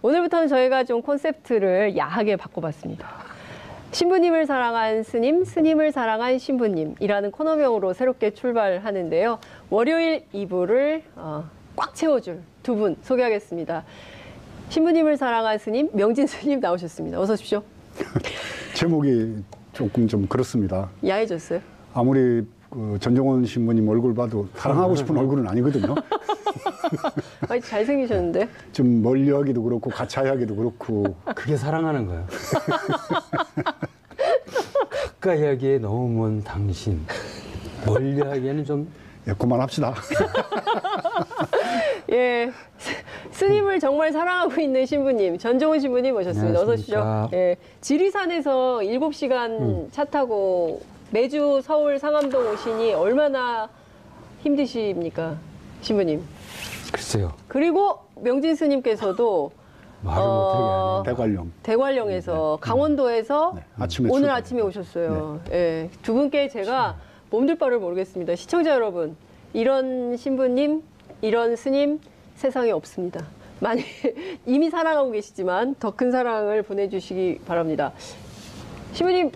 오늘부터는 저희가 좀 콘셉트를 야하게 바꿔봤습니다. 신부님을 사랑한 스님, 스님을 사랑한 신부님이라는 코너명으로 새롭게 출발하는데요. 월요일 2부를 꽉 채워줄 두 분 소개하겠습니다. 신부님을 사랑한 스님, 명진 스님 나오셨습니다. 어서 오십시오. 제목이 조금 좀 그렇습니다. 야해졌어요? 아무리 그 전종원 신부님 얼굴 봐도 사랑하고 싶은 얼굴은 아니거든요. 아니, 잘생기셨는데? 좀 멀리하기도 그렇고 가까이하기도 그렇고. 그게 사랑하는 거예요. 가까이 하기에 너무 먼 당신, 멀리 하기에는 좀. 예, 그만합시다. 예, 스님을 정말 사랑하고 있는 신부님, 전종훈 신부님 모셨습니다. 어서 오십시오. 예, 지리산에서 7시간 차 타고 매주 서울 상암동 오시니 얼마나 힘드십니까, 신부님? 글쎄요. 그리고 명진 스님께서도 말을 못하게 하네. 대관령에서 강원도에서 오늘 아침에 오셨어요. 예, 두 분께 제가 몸둘 바를 모르겠습니다. 시청자 여러분, 이런 신부님, 이런 스님 세상에 없습니다. 많이 이미 사랑하고 계시지만 더 큰 사랑을 보내주시기 바랍니다. 신부님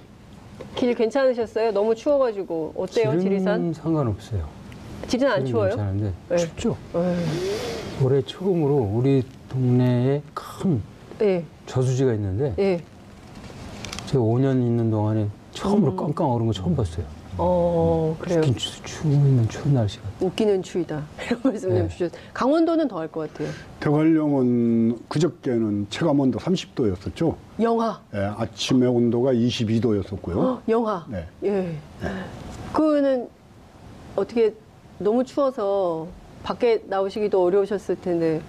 길 괜찮으셨어요? 너무 추워가지고 어때요, 지리산? 상관없어요. 지리산 안 추워요? 괜찮은데 네. 춥죠. 올해 처음으로 우리 동네에 큰 저수지가 있는데 제가 5년 있는 동안에 처음으로 깡깡 얼은 거 처음 봤어요. 그래요. 추운 날씨가. 웃기는 추위다. 이런 말씀 좀 주셨어요. 강원도는 더 할 것 같아요. 대관령은 그저께는 체감온도 30도였었죠. 영하. 예, 아침에 온도가 22도였었고요. 영하. 네. 예. 그거는 어떻게 너무 추워서 밖에 나오시기도 어려우셨을 텐데.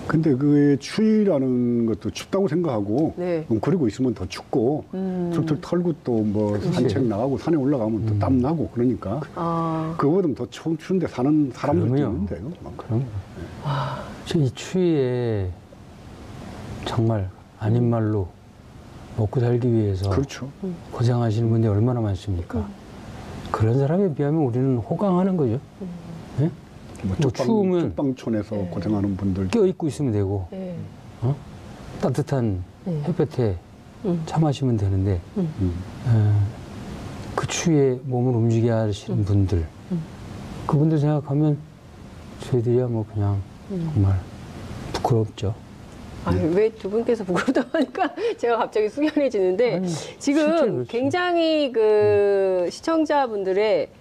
근데 그 추위라는 것도 춥다고 생각하고 그러고 있으면 더 춥고 툴툴 털고 또 뭐 산책 나가고 산에 올라가면 또 땀 나고 그러니까 그거보다 더 추운데 사는 사람들도 있는데요. 그럼 이 추위에 정말 아닌 말로 먹고 살기 위해서 그렇죠. 고생하시는 분들이 얼마나 많습니까? 그런 사람에 비하면 우리는 호강하는 거죠. 네? 뭐 추우면 쪽방촌에서 고생하는 분들 껴입고 있으면 되고 따뜻한 햇볕에 차 마시면 되는데 그 추위에 몸을 움직여 하시는 분들 그분들 생각하면 저희들이야 뭐 그냥 정말 부끄럽죠. 왜 두 분께서 부끄럽다고 하니까 제가 갑자기 숙연해지는데 지금 굉장히 그 시청자분들의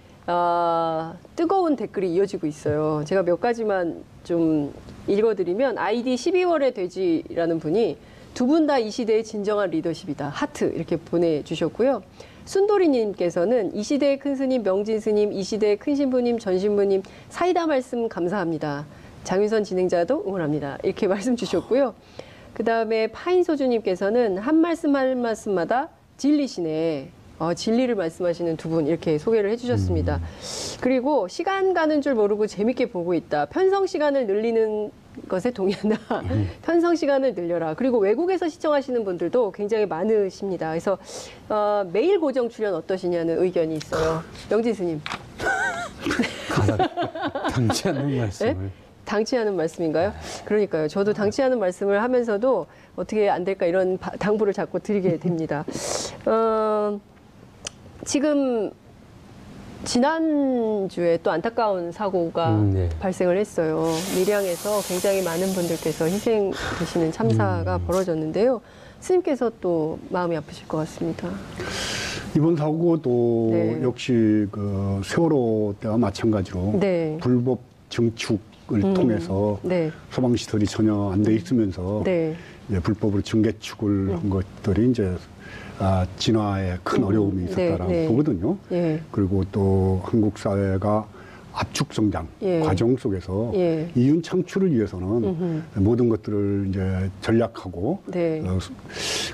뜨거운 댓글이 이어지고 있어요. 제가 몇 가지만 좀 읽어드리면 아이디 12월의 돼지라는 분이 두 분 다 이 시대의 진정한 리더십이다. 하트 이렇게 보내주셨고요. 순돌이님께서는 이 시대의 큰 스님 명진 스님, 이 시대의 큰 신부님 전 신부님 사이다 말씀 감사합니다. 장윤선 진행자도 응원합니다. 이렇게 말씀 주셨고요. 그 다음에 파인소주님께서는 한 말씀 한 말씀마다 진리시네. 진리를 말씀하시는 두 분 이렇게 소개를 해주셨습니다. 그리고 시간 가는 줄 모르고 재밌게 보고 있다. 편성 시간을 늘리는 것에 동의한다. 편성 시간을 늘려라. 그리고 외국에서 시청하시는 분들도 굉장히 많으십니다. 그래서 매일 고정 출연 어떠시냐는 의견이 있어요. 명진 스님. 당치 않는 말씀을. 네? 당치 않은 말씀인가요? 그러니까요. 저도 당치 않은 말씀을 하면서도 어떻게 안 될까 이런 당부를 자꾸 드리게 됩니다. 지금 지난주에 또 안타까운 사고가 발생을 했어요. 밀양에서 굉장히 많은 분들께서 희생되시는 참사가 벌어졌는데요. 스님께서 또 마음이 아프실 것 같습니다. 이번 사고도 역시 그 세월호 때와 마찬가지로 불법 증축을 통해서 소방시설이 전혀 안 돼 있으면서 이제 불법으로 증개축을 한 것들이 이제 진화에 큰 어려움이 있었다라고 보거든요. 그리고 또 한국 사회가 압축 성장 과정 속에서 이윤 창출을 위해서는 모든 것들을 이제 전략하고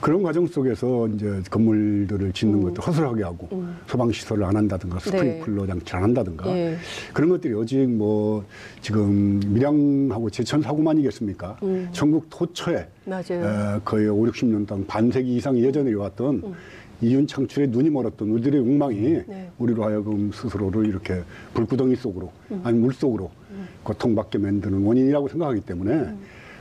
그런 과정 속에서 이제 건물들을 짓는 것도 허술하게 하고 소방 시설을 안 한다든가 스프링클러 장치를 안 한다든가 그런 것들이 오직 뭐 지금 밀양하고 제천 사고만이겠습니까? 전국 토처에 거의 5, 60년 동안 반세기 이상 예전에 이어왔던 이윤 창출에 눈이 멀었던 우리들의 욕망이 우리로 하여금 스스로를 이렇게 불구덩이 속으로 아니 물 속으로 고통받게 만드는 원인이라고 생각하기 때문에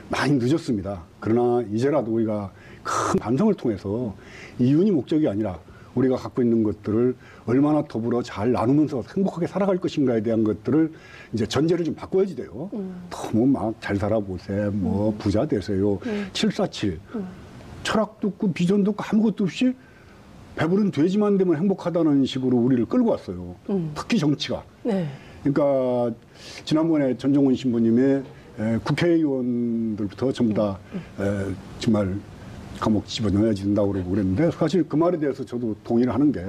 많이 늦었습니다. 그러나 이제라도 우리가 큰 반성을 통해서 이윤이 목적이 아니라 우리가 갖고 있는 것들을 얼마나 더불어 잘 나누면서 행복하게 살아갈 것인가에 대한 것들을 이제 전제를 좀 바꿔야지 돼요. 너무 막 잘 살아보세요. 뭐 부자 되세요. 747. 철학도 없고 비전도 없고 아무것도 없이 배부른 돼지만 되면 행복하다는 식으로 우리를 끌고 왔어요. 특히 정치가. 네. 그러니까 지난번에 전종훈 신부님의 국회의원들부터 전부 다 정말 감옥 집어넣어야 된다고 그랬는데 사실 그 말에 대해서 저도 동의를 하는 게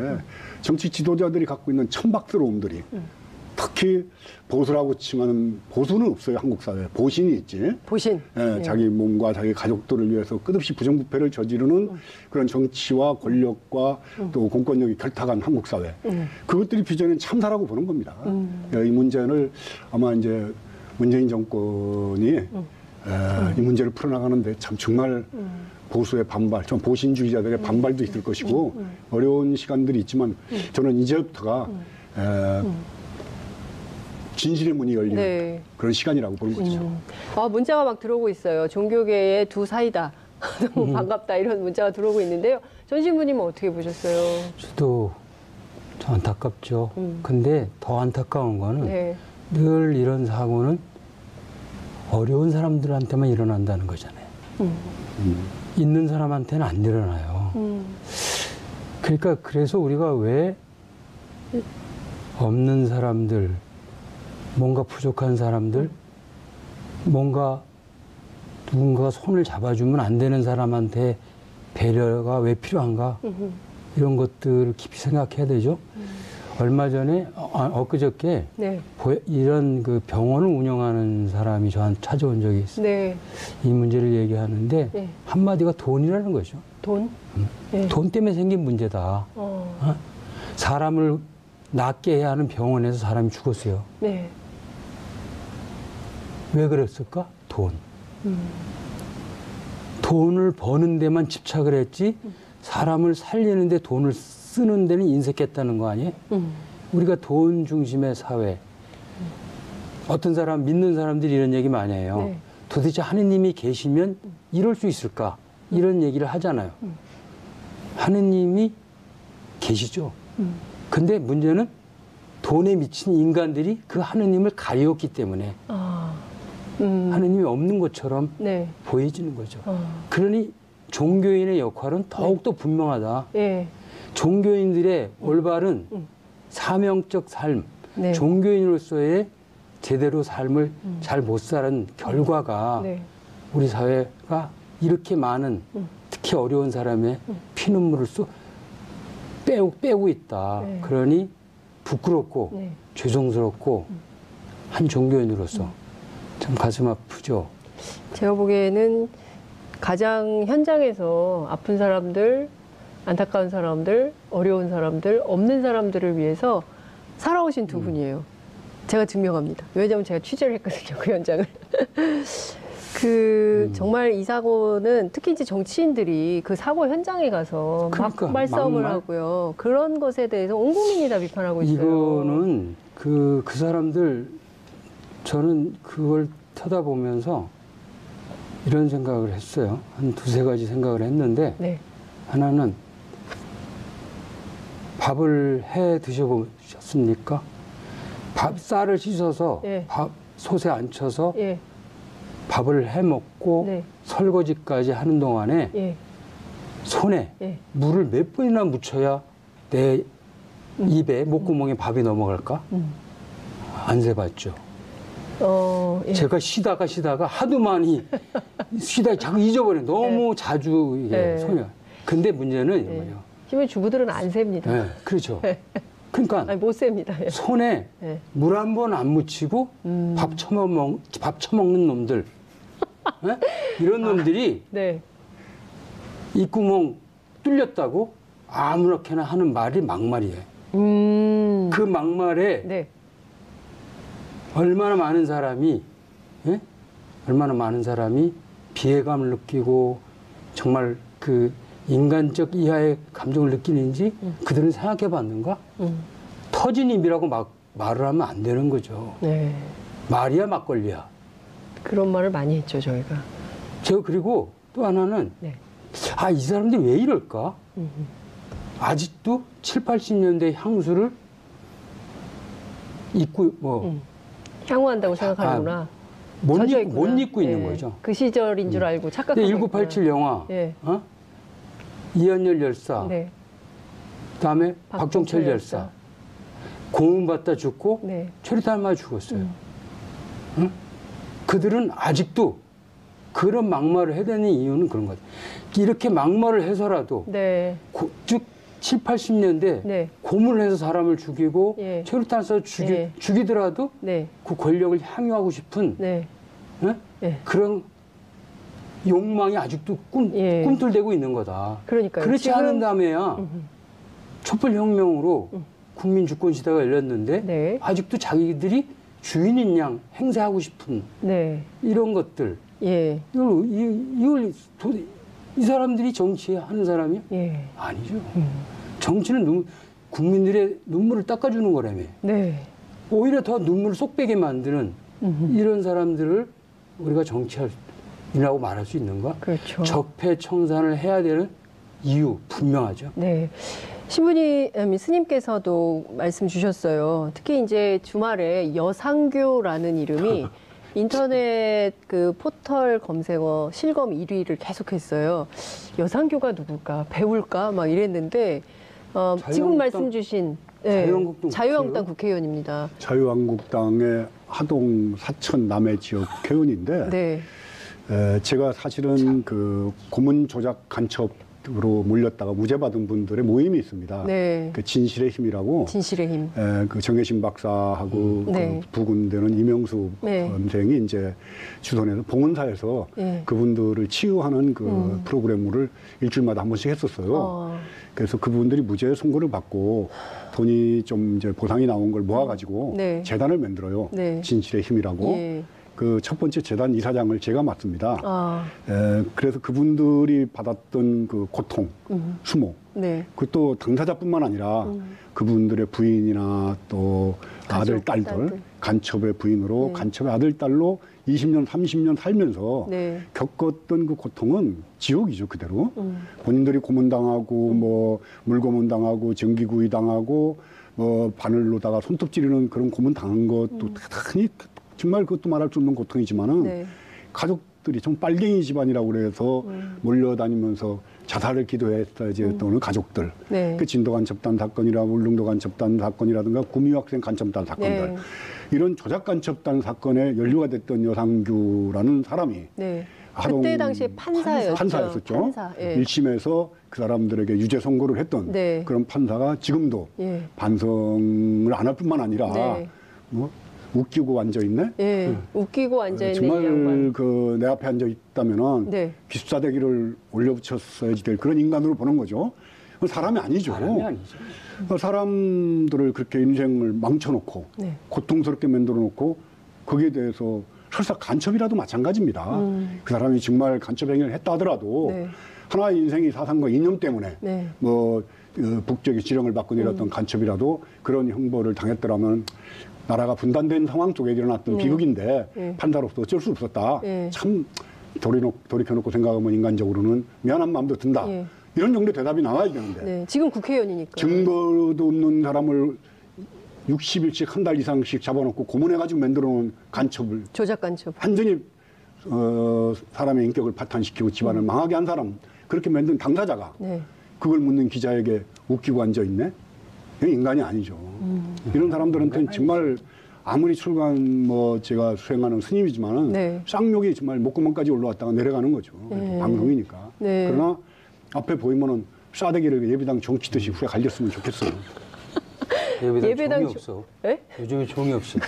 정치 지도자들이 갖고 있는 천박스러움들이 특히 보수라고 치면 보수는 없어요. 한국 사회에. 보신이 있지. 보신. 예, 자기 몸과 자기 가족들을 위해서 끝없이 부정부패를 저지르는 그런 정치와 권력과 또 공권력이 결탁한 한국 사회. 그것들이 빚어낸 참사라고 보는 겁니다. 이 문제를 아마 이제 문재인 정권이 이 문제를 풀어나가는데 참 정말 보수의 반발, 좀 보신주의자들의 반발도 있을 것이고 어려운 시간들이 있지만 저는 이제부터가 진실의 문이 열리는 네. 그런 시간이라고 보는 거죠. 문자가 막 들어오고 있어요. 종교계의 두 사이다. 너무 반갑다. 이런 문자가 들어오고 있는데요. 전 신부님은 어떻게 보셨어요? 저도 좀 안타깝죠. 근데 더 안타까운 거는 네. 늘 이런 사고는 어려운 사람들한테만 일어난다는 거잖아요. 있는 사람한테는 안 일어나요. 그러니까 그래서 우리가 왜 없는 사람들, 뭔가 부족한 사람들, 뭔가 누군가가 손을 잡아주면 안 되는 사람한테 배려가 왜 필요한가? 이런 것들을 깊이 생각해야 되죠. 얼마 전에, 엊그저께 네. 이런 그 병원을 운영하는 사람이 저한테 찾아온 적이 있어요. 네. 이 문제를 얘기하는데 네. 한마디가 돈이라는 거죠. 돈? 네. 돈 때문에 생긴 문제다. 사람을 낫게 해야 하는 병원에서 사람이 죽었어요. 네. 왜 그랬을까? 돈. 돈을 버는 데만 집착을 했지 사람을 살리는 데 돈을 쓰는 데는 인색했다는 거 아니에요? 우리가 돈 중심의 사회. 어떤 사람, 믿는 사람들이 이런 얘기 많이 해요. 네. 도대체 하느님이 계시면 이럴 수 있을까? 이런 얘기를 하잖아요. 하느님이 계시죠. 근데 문제는 돈에 미친 인간들이 그 하느님을 가리웠기 때문에 하느님이 없는 것처럼 네. 보여지는 거죠. 그러니 종교인의 역할은 더욱더 네. 분명하다. 네. 종교인들의 올바른 사명적 삶, 네. 종교인으로서의 제대로 삶을 잘 못 사는 결과가 네. 우리 사회가 이렇게 많은 특히 어려운 사람의 피눈물을 빼고 있다. 네. 그러니 부끄럽고 네. 죄송스럽고 한 종교인으로서 참 가슴 아프죠. 제가 보기에는 가장 현장에서 아픈 사람들, 안타까운 사람들, 어려운 사람들, 없는 사람들을 위해서 살아오신 두 분이에요. 제가 증명합니다. 왜냐하면 제가 취재를 했거든요, 그 현장을. 정말 이 사고는 특히 이제 정치인들이 그 사고 현장에 가서 그러니까, 막 말싸움을 하고요. 그런 것에 대해서 온 국민이 다 비판하고 있어요. 이거는 그 사람들, 저는 그걸 쳐다보면서 이런 생각을 했어요. 한 두세 가지 생각을 했는데, 네. 하나는 밥을 해 드셔보셨습니까? 쌀을 씻어서 예. 솥에 앉혀서 예. 밥을 해 먹고 네. 설거지까지 하는 동안에 예. 손에 예. 물을 몇 번이나 묻혀야 내 입에 목구멍에 밥이 넘어갈까? 안 세봤죠. 예. 제가 쉬다가 하도 많이 쉬다가 자꾸 잊어버려. 너무 예. 자주 이게 예. 손이. 근데 문제는 이거예요. 힘의 주부들은 안 셉니다. 네, 그렇죠. 그러니까 아니, 못 셉니다. 예. 손에 네. 물 한 번 안 묻히고 밥 처먹는 놈들, 네? 이런 놈들이 네. 입구멍 뚫렸다고 아무렇게나 하는 말이 막말이에요. 그 막말에 네. 얼마나 많은 사람이 비애감을 느끼고 정말 그 인간적 이하의 감정을 느끼는지 그들은 생각해 봤는가? 터진 입이라고 막 말을 하면 안 되는 거죠. 네. 말이야 막걸리야. 그런 말을 많이 했죠, 저희가. 저 그리고 또 하나는 네. 아, 이 사람들이 왜 이럴까? 아직도 7, 80년대 향수를 입고 향후한다고 생각하는구나. 못 입고 있는 거죠. 그 시절인 줄 알고 착각하고. 1987 영화, 이한열 열사, 네. 그다음에 박종철 열사. 고문받다 죽고 최루탄 맞아 죽었어요. 응? 그들은 아직도 그런 막말을 해야 되는 이유는 그런 거죠. 이렇게 막말을 해서라도 즉 7, 80년대 고문을 해서 사람을 죽이고 최루탄 쏴서 죽이더라도 그 권력을 향유하고 싶은 그런 욕망이 아직도 꿈틀대고 있는 거다. 그러니까요. 그렇지 않은 다음에야 촛불혁명으로 국민 주권 시대가 열렸는데 아직도 자기들이 주인인 양 행세하고 싶은 이런 것들. 이 사람들이 정치하는 사람이 아니죠. 정치는 국민들의 눈물을 닦아주는 거라며. 오히려 더 눈물을 쏙 빼게 만드는 이런 사람들을 우리가 정치인이라고 말할 수 있는가? 그렇죠. 적폐청산을 해야 되는 이유 분명하죠. 네. 신부님, 스님께서도 말씀 주셨어요. 특히 이제 주말에 여상교라는 이름이 인터넷 그 포털 검색어 실검 1위를 계속했어요. 여상교가 누굴까? 배울까? 막 이랬는데 지금 말씀 주신 자유한국당 국회의원입니다. 자유한국당의 하동 사천 남해 지역 회원인데 제가 사실은 그 고문 조작 간첩으로 몰렸다가 무죄 받은 분들의 모임이 있습니다. 그 진실의 힘이라고. 진실의 힘. 그 정혜신 박사하고 그 부군되는 이명수 선생이 이제 주선해서 봉은사에서 그분들을 치유하는 그 프로그램을 일주일마다 한 번씩 했었어요. 그래서 그분들이 무죄 선고를 받고 돈이 좀 이제 보상이 나온 걸 모아가지고 재단을 만들어요. 진실의 힘이라고. 그 첫 번째 재단 이사장을 제가 맡습니다. 그래서 그분들이 받았던 그 고통, 수모, 그것도 당사자뿐만 아니라 그분들의 부인이나 또 아들, 딸들, 간첩의 부인으로 간첩의 아들, 딸로 20년, 30년 살면서 겪었던 그 고통은 지옥이죠, 그대로. 본인들이 고문당하고 뭐 물고문당하고 정기구이당하고 뭐 바늘로다가 손톱 찌르는 그런 고문 당한 것도 대단히 정말 그것도 말할 수 없는 고통이지만은 가족들이 좀 빨갱이 집안이라고 그래서 몰려다니면서 자살을 기도했던 가족들. 그 진도간 첩단 사건이라 울릉도 간첩단 사건이라든가 구미학생 간첩단 사건들. 이런 조작 간첩단 사건에 연루가 됐던 여상규라는 사람이 그때 당시에 판사였었죠. 판사. 1심에서 그 사람들에게 유죄 선고를 했던 그런 판사가 지금도 반성을 안 할 뿐만 아니라 뭐 웃기고 앉아있네? 웃기고 앉아있는 정말 양반. 그 내 앞에 앉아있다면은 기숙사대기를 올려붙였어야지 될 그런 인간으로 보는 거죠. 사람이 아니죠. 사람이 아니죠. 사람들을 그렇게 인생을 망쳐놓고 고통스럽게 만들어놓고 거기에 대해서 설사 간첩이라도 마찬가지입니다. 그 사람이 정말 간첩 행위를 했다 하더라도 하나의 인생이 사상과 이념 때문에 뭐 북쪽의 지령을 받고 내렸던 간첩이라도 그런 형벌을 당했더라면 나라가 분단된 상황 속에 일어났던 비극인데 판사로서 어쩔 수 없었다. 참 돌이켜놓고 생각하면 인간적으로는 미안한 마음도 든다. 이런 정도 대답이 나와야 되는데 지금 국회의원이니까 증거도 없는 사람을 60일씩 한 달 이상씩 잡아놓고 고문해가지고 만들어놓은 간첩을 조작 간첩 완전히 사람의 인격을 파탄시키고 집안을 망하게 한 사람 그렇게 만든 당사자가 그걸 묻는 기자에게 웃기고 앉아있네? 이건 인간이 아니죠. 이런 사람들한테는 정말 아무리 출간 뭐 제가 수행하는 스님이지만은 쌍욕이 정말 목구멍까지 올라왔다가 내려가는 거죠. 방송이니까. 그러나 앞에 보이면은 싸대기를 예배당 종치듯이 후에 갈렸으면 좋겠어요. 예배당 종이 없어. 요즘에 종이 없어.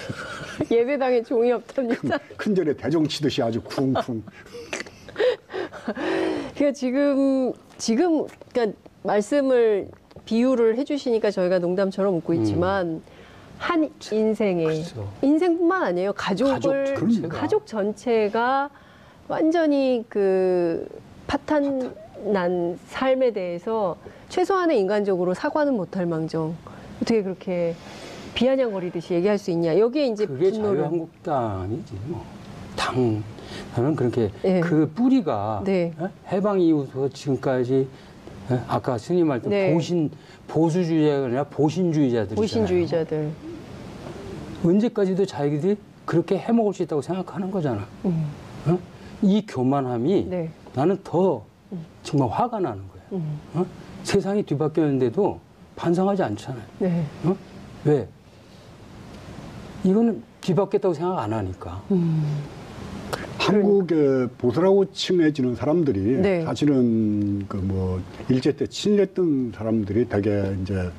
예배당에 종이 없답니다. 큰 절에 대종치듯이 아주 쿵쿵. 그러니까 지금 그러니까 말씀을 비유를 해주시니까 저희가 농담처럼 웃고 있지만 한 인생에 인생뿐만 아니에요. 가족 전체가 완전히 그 파탄난 삶에 대해서 최소한의 인간적으로 사과는 못할 망정 어떻게 그렇게 비아냥거리듯이 얘기할 수 있냐. 여기에 이제 그게 자유한국당이지 뭐. 저는 그렇게 네. 그 뿌리가 네. 해방 이후부터 지금까지 아까 스님 말 때 네. 보수주의자가 아니라 보신주의자들이잖아요. 보신주의자들. 언제까지도 자기들이 그렇게 해먹을 수 있다고 생각하는 거잖아. 어? 이 교만함이 네. 나는 더 정말 화가 나는 거야. 어? 세상이 뒤바뀌었는데도 반성하지 않잖아요. 네. 어? 왜? 이거는 뒤바뀌었다고 생각 안 하니까. 한국의 보수라고 칭해지는 사람들이 네. 사실은 그 뭐 일제 때 친일했던 사람들이 되게 이제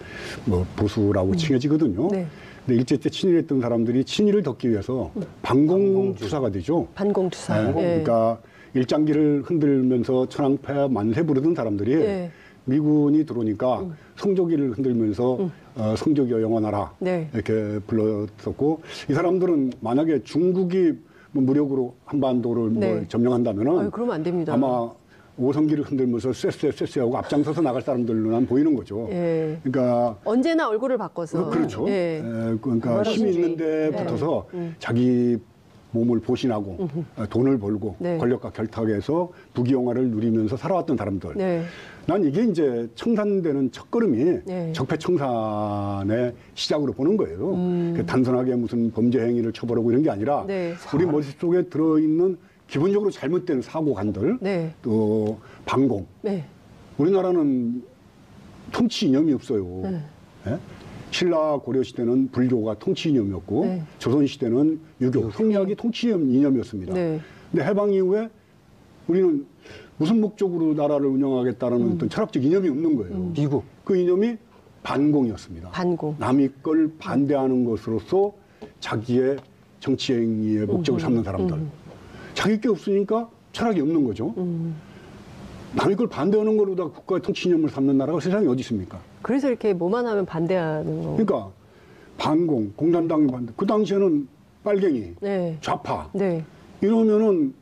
뭐 보수라고 칭해지거든요. 네. 근데 일제 때 친일했던 사람들이 친일을 덮기 위해서 반공투사가 되죠. 반공투사. 네. 그러니까 일장기를 흔들면서 천황폐하 만세 부르던 사람들이 네. 미군이 들어오니까 성조기를 흔들면서 성조기여 영원하라 네. 이렇게 불렀었고, 이 사람들은 만약에 중국이 뭐 무력으로 한반도를 네. 뭐 점령한다면은 그러면 안 됩니다. 아마 오성기를 흔들면서 쎄쎄 하고 앞장서서 나갈 사람들로는 보이는 거죠. 예. 그러니까 언제나 얼굴을 바꿔서. 그렇죠. 예. 그러니까 힘이 있는 데 붙어서 자기 몸을 보신하고 돈을 벌고 네. 권력과 결탁해서 부귀영화를 누리면서 살아왔던 사람들. 네. 난 이게 이제 청산되는 첫걸음이 네. 적폐청산의 시작으로 보는 거예요. 단순하게 무슨 범죄 행위를 처벌하고 이런 게 아니라 네. 우리 머릿속에 들어있는 기본적으로 잘못된 사고관들, 네. 또 반공. 네. 우리나라는 통치 이념이 없어요. 네. 예? 신라 고려 시대는 불교가 통치 이념이었고 네. 조선 시대는 유교, 성리학이 통치 이념이었습니다. 네. 근데 해방 이후에 우리는 무슨 목적으로 나라를 운영하겠다는 어떤 철학적 이념이 없는 거예요. 미국. 그 이념이 반공이었습니다. 반공. 남의 걸 반대하는 것으로서 자기의 정치 행위의 목적을 삼는 사람들. 자기 게 없으니까 철학이 없는 거죠. 남의 걸 반대하는 거로다 국가의 통치 이념을 삼는 나라가 세상에 어디 있습니까? 그래서 이렇게 뭐만 하면 반대하는 거. 그러니까 반공, 공산당이 반대. 그 당시에는 빨갱이, 네. 좌파 네. 이러면은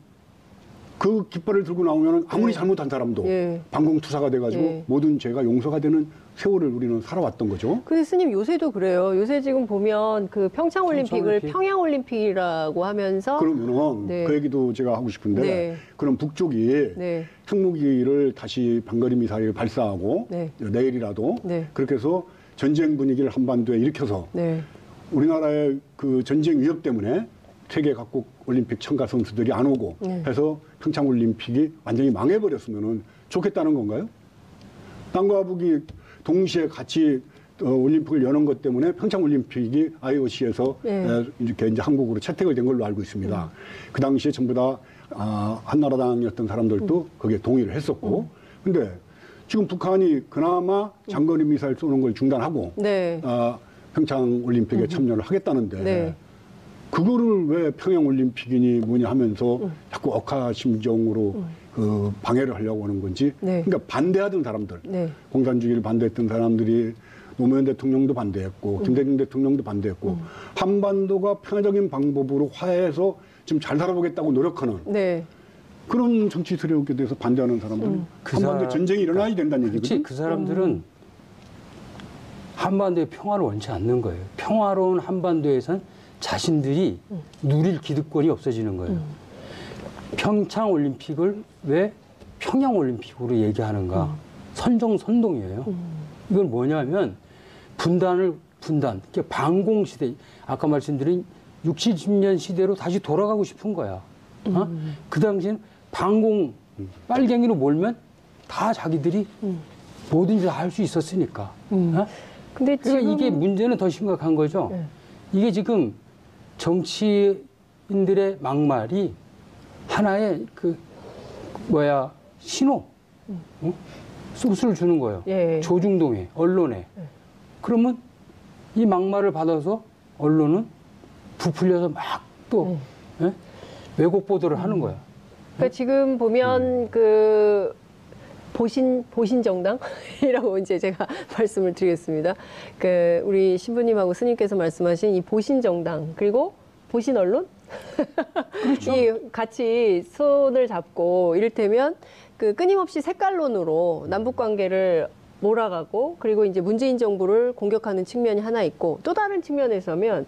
그 깃발을 들고 나오면은 아무리 네. 잘못한 사람도 예. 반공투사가 돼가지고 예. 모든 죄가 용서가 되는 세월을 우리는 살아왔던 거죠. 근데 스님 요새도 그래요. 요새 지금 보면 그 평창올림픽을 평창올림픽. 평양올림픽이라고 하면서 그러면은 네. 그 얘기도 제가 하고 싶은데 네. 그럼 북쪽이 네. 핵무기를 다시 단거리 미사일을 발사하고 네. 내일이라도 네. 그렇게 해서 전쟁 분위기를 한반도에 일으켜서 네. 우리나라의 그 전쟁 위협 때문에 세계 각국 올림픽 참가 선수들이 안 오고 네. 해서 평창올림픽이 완전히 망해버렸으면 좋겠다는 건가요? 남과 북이 동시에 같이 올림픽을 여는 것 때문에 평창올림픽이 IOC에서 네. 이렇게 이제 한국으로 채택을 된 걸로 알고 있습니다. 그 당시에 전부 다 한나라당이었던 사람들도 거기에 동의를 했었고, 근데 지금 북한이 그나마 장거리 미사일 쏘는 걸 중단하고 네. 평창올림픽에 참여를 하겠다는데 네. 그거를 왜 평양올림픽이니 뭐냐 하면서 자꾸 억하심정으로 그 방해를 하려고 하는 건지. 네. 그러니까 반대하던 사람들, 네. 공산주의를 반대했던 사람들이 노무현 대통령도 반대했고 김대중 대통령도 반대했고 한반도가 평화적인 방법으로 화해해서 지금 잘 살아보겠다고 노력하는 네. 그런 정치 세력에 대해서 반대하는 사람들은 한반도에 전쟁이 일어나야 된다는 얘기거든요. 그 사람들은 한반도의 평화를 원치 않는 거예요. 평화로운 한반도에선 자신들이 누릴 기득권이 없어지는 거예요. 평창올림픽을 왜 평양올림픽으로 얘기하는가? 선동이에요. 이건 뭐냐면 분단, 반공시대, 아까 말씀드린 60, 70년 시대로 다시 돌아가고 싶은 거야. 그 당시엔 반공, 빨갱이로 몰면 다 자기들이 뭐든지 할 수 있었으니까. 근데 그러니까 지금 이게 문제는 더 심각한 거죠. 네. 이게 지금 정치인들의 막말이 하나의 신호, 소스를 주는 거예요. 예. 조중동에, 언론에. 그러면 이 막말을 받아서 언론은 부풀려서 막 또 왜곡 보도를 하는 거야. 그러니까 지금 보면 그 보신 정당이라고 이제 제가 말씀을 드리겠습니다. 그 우리 신부님하고 스님께서 말씀하신 이 보신 정당 그리고 보신 언론 그렇죠. 이 같이 손을 잡고 이를테면 그 끊임없이 색깔론으로 남북 관계를 몰아가고 그리고 이제 문재인 정부를 공격하는 측면이 하나 있고 또 다른 측면에서면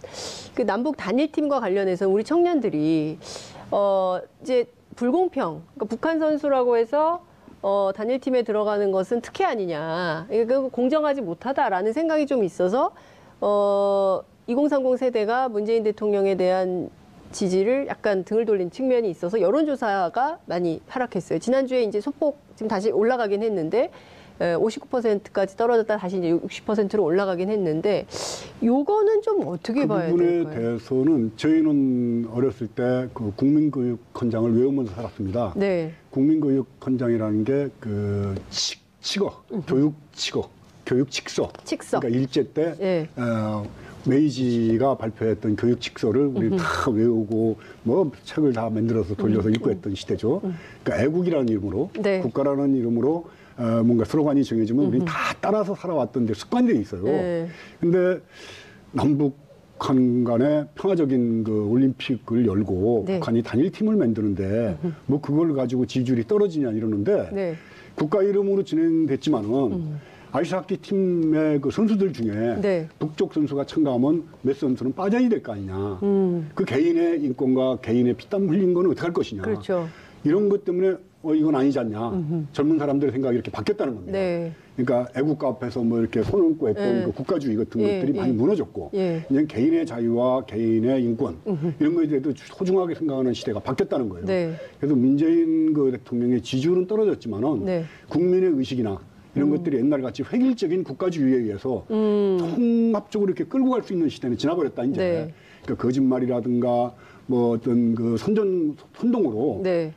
그 남북 단일팀과 관련해서 우리 청년들이 이제 불공평. 그러니까 북한 선수라고 해서 단일팀에 들어가는 것은 특혜 아니냐. 이거 공정하지 못하다라는 생각이 좀 있어서 2030 세대가 문재인 대통령에 대한 지지를 약간 등을 돌린 측면이 있어서 여론조사가 많이 하락했어요. 지난주에 이제 소폭 지금 다시 올라가긴 했는데 59%까지 떨어졌다 다시 이제 60%로 올라가긴 했는데 요거는 좀 어떻게 봐야 될까요? 그 부분에 대해서는 저희는 어렸을 때 그 국민교육헌장을 외우면서 살았습니다. 네. 국민교육헌장이라는 게 그 교육칙서. 그러니까 일제 때 네. 메이지가 발표했던 교육칙서를 우리 다 외우고 뭐 책을 다 만들어서 돌려서 읽고 했던 시대죠. 그러니까 애국이라는 이름으로 네. 국가라는 이름으로 뭔가 슬로건이 정해지면 우리는 다 따라서 살아왔던 데 습관들이 있어요. 네. 근데 남북한 간에 평화적인 그 올림픽을 열고 네. 북한이 단일팀을 만드는데 뭐 그걸 가지고 지지율이 떨어지냐 이러는데 네. 국가 이름으로 진행됐지만은 아이스하키 팀의 그 선수들 중에 네. 북쪽 선수가 참가하면 몇 선수는 빠져야 될 거 아니냐. 그 개인의 인권과 개인의 피땀 흘린 거는 어떻게 할 것이냐. 그렇죠. 이런 것 때문에 이건 아니지 않냐. 젊은 사람들의 생각이 이렇게 바뀌었다는 겁니다. 네. 그러니까 애국가 앞에서 뭐 이렇게 손 얹고 했던 그 국가주의 같은 것들이 많이 무너졌고 이제 개인의 자유와 개인의 인권 이런 거에 대해서 소중하게 생각하는 시대가 바뀌었다는 거예요. 네. 그래서 문재인 그 대통령의 지지율은 떨어졌지만은 네. 국민의 의식이나 이런 것들이 옛날같이 획일적인 국가주의에 의해서 통합적으로 이렇게 끌고 갈 수 있는 시대는 지나버렸다 이제. 네. 그러니까 거짓말이라든가 뭐 어떤 그 선동으로 네.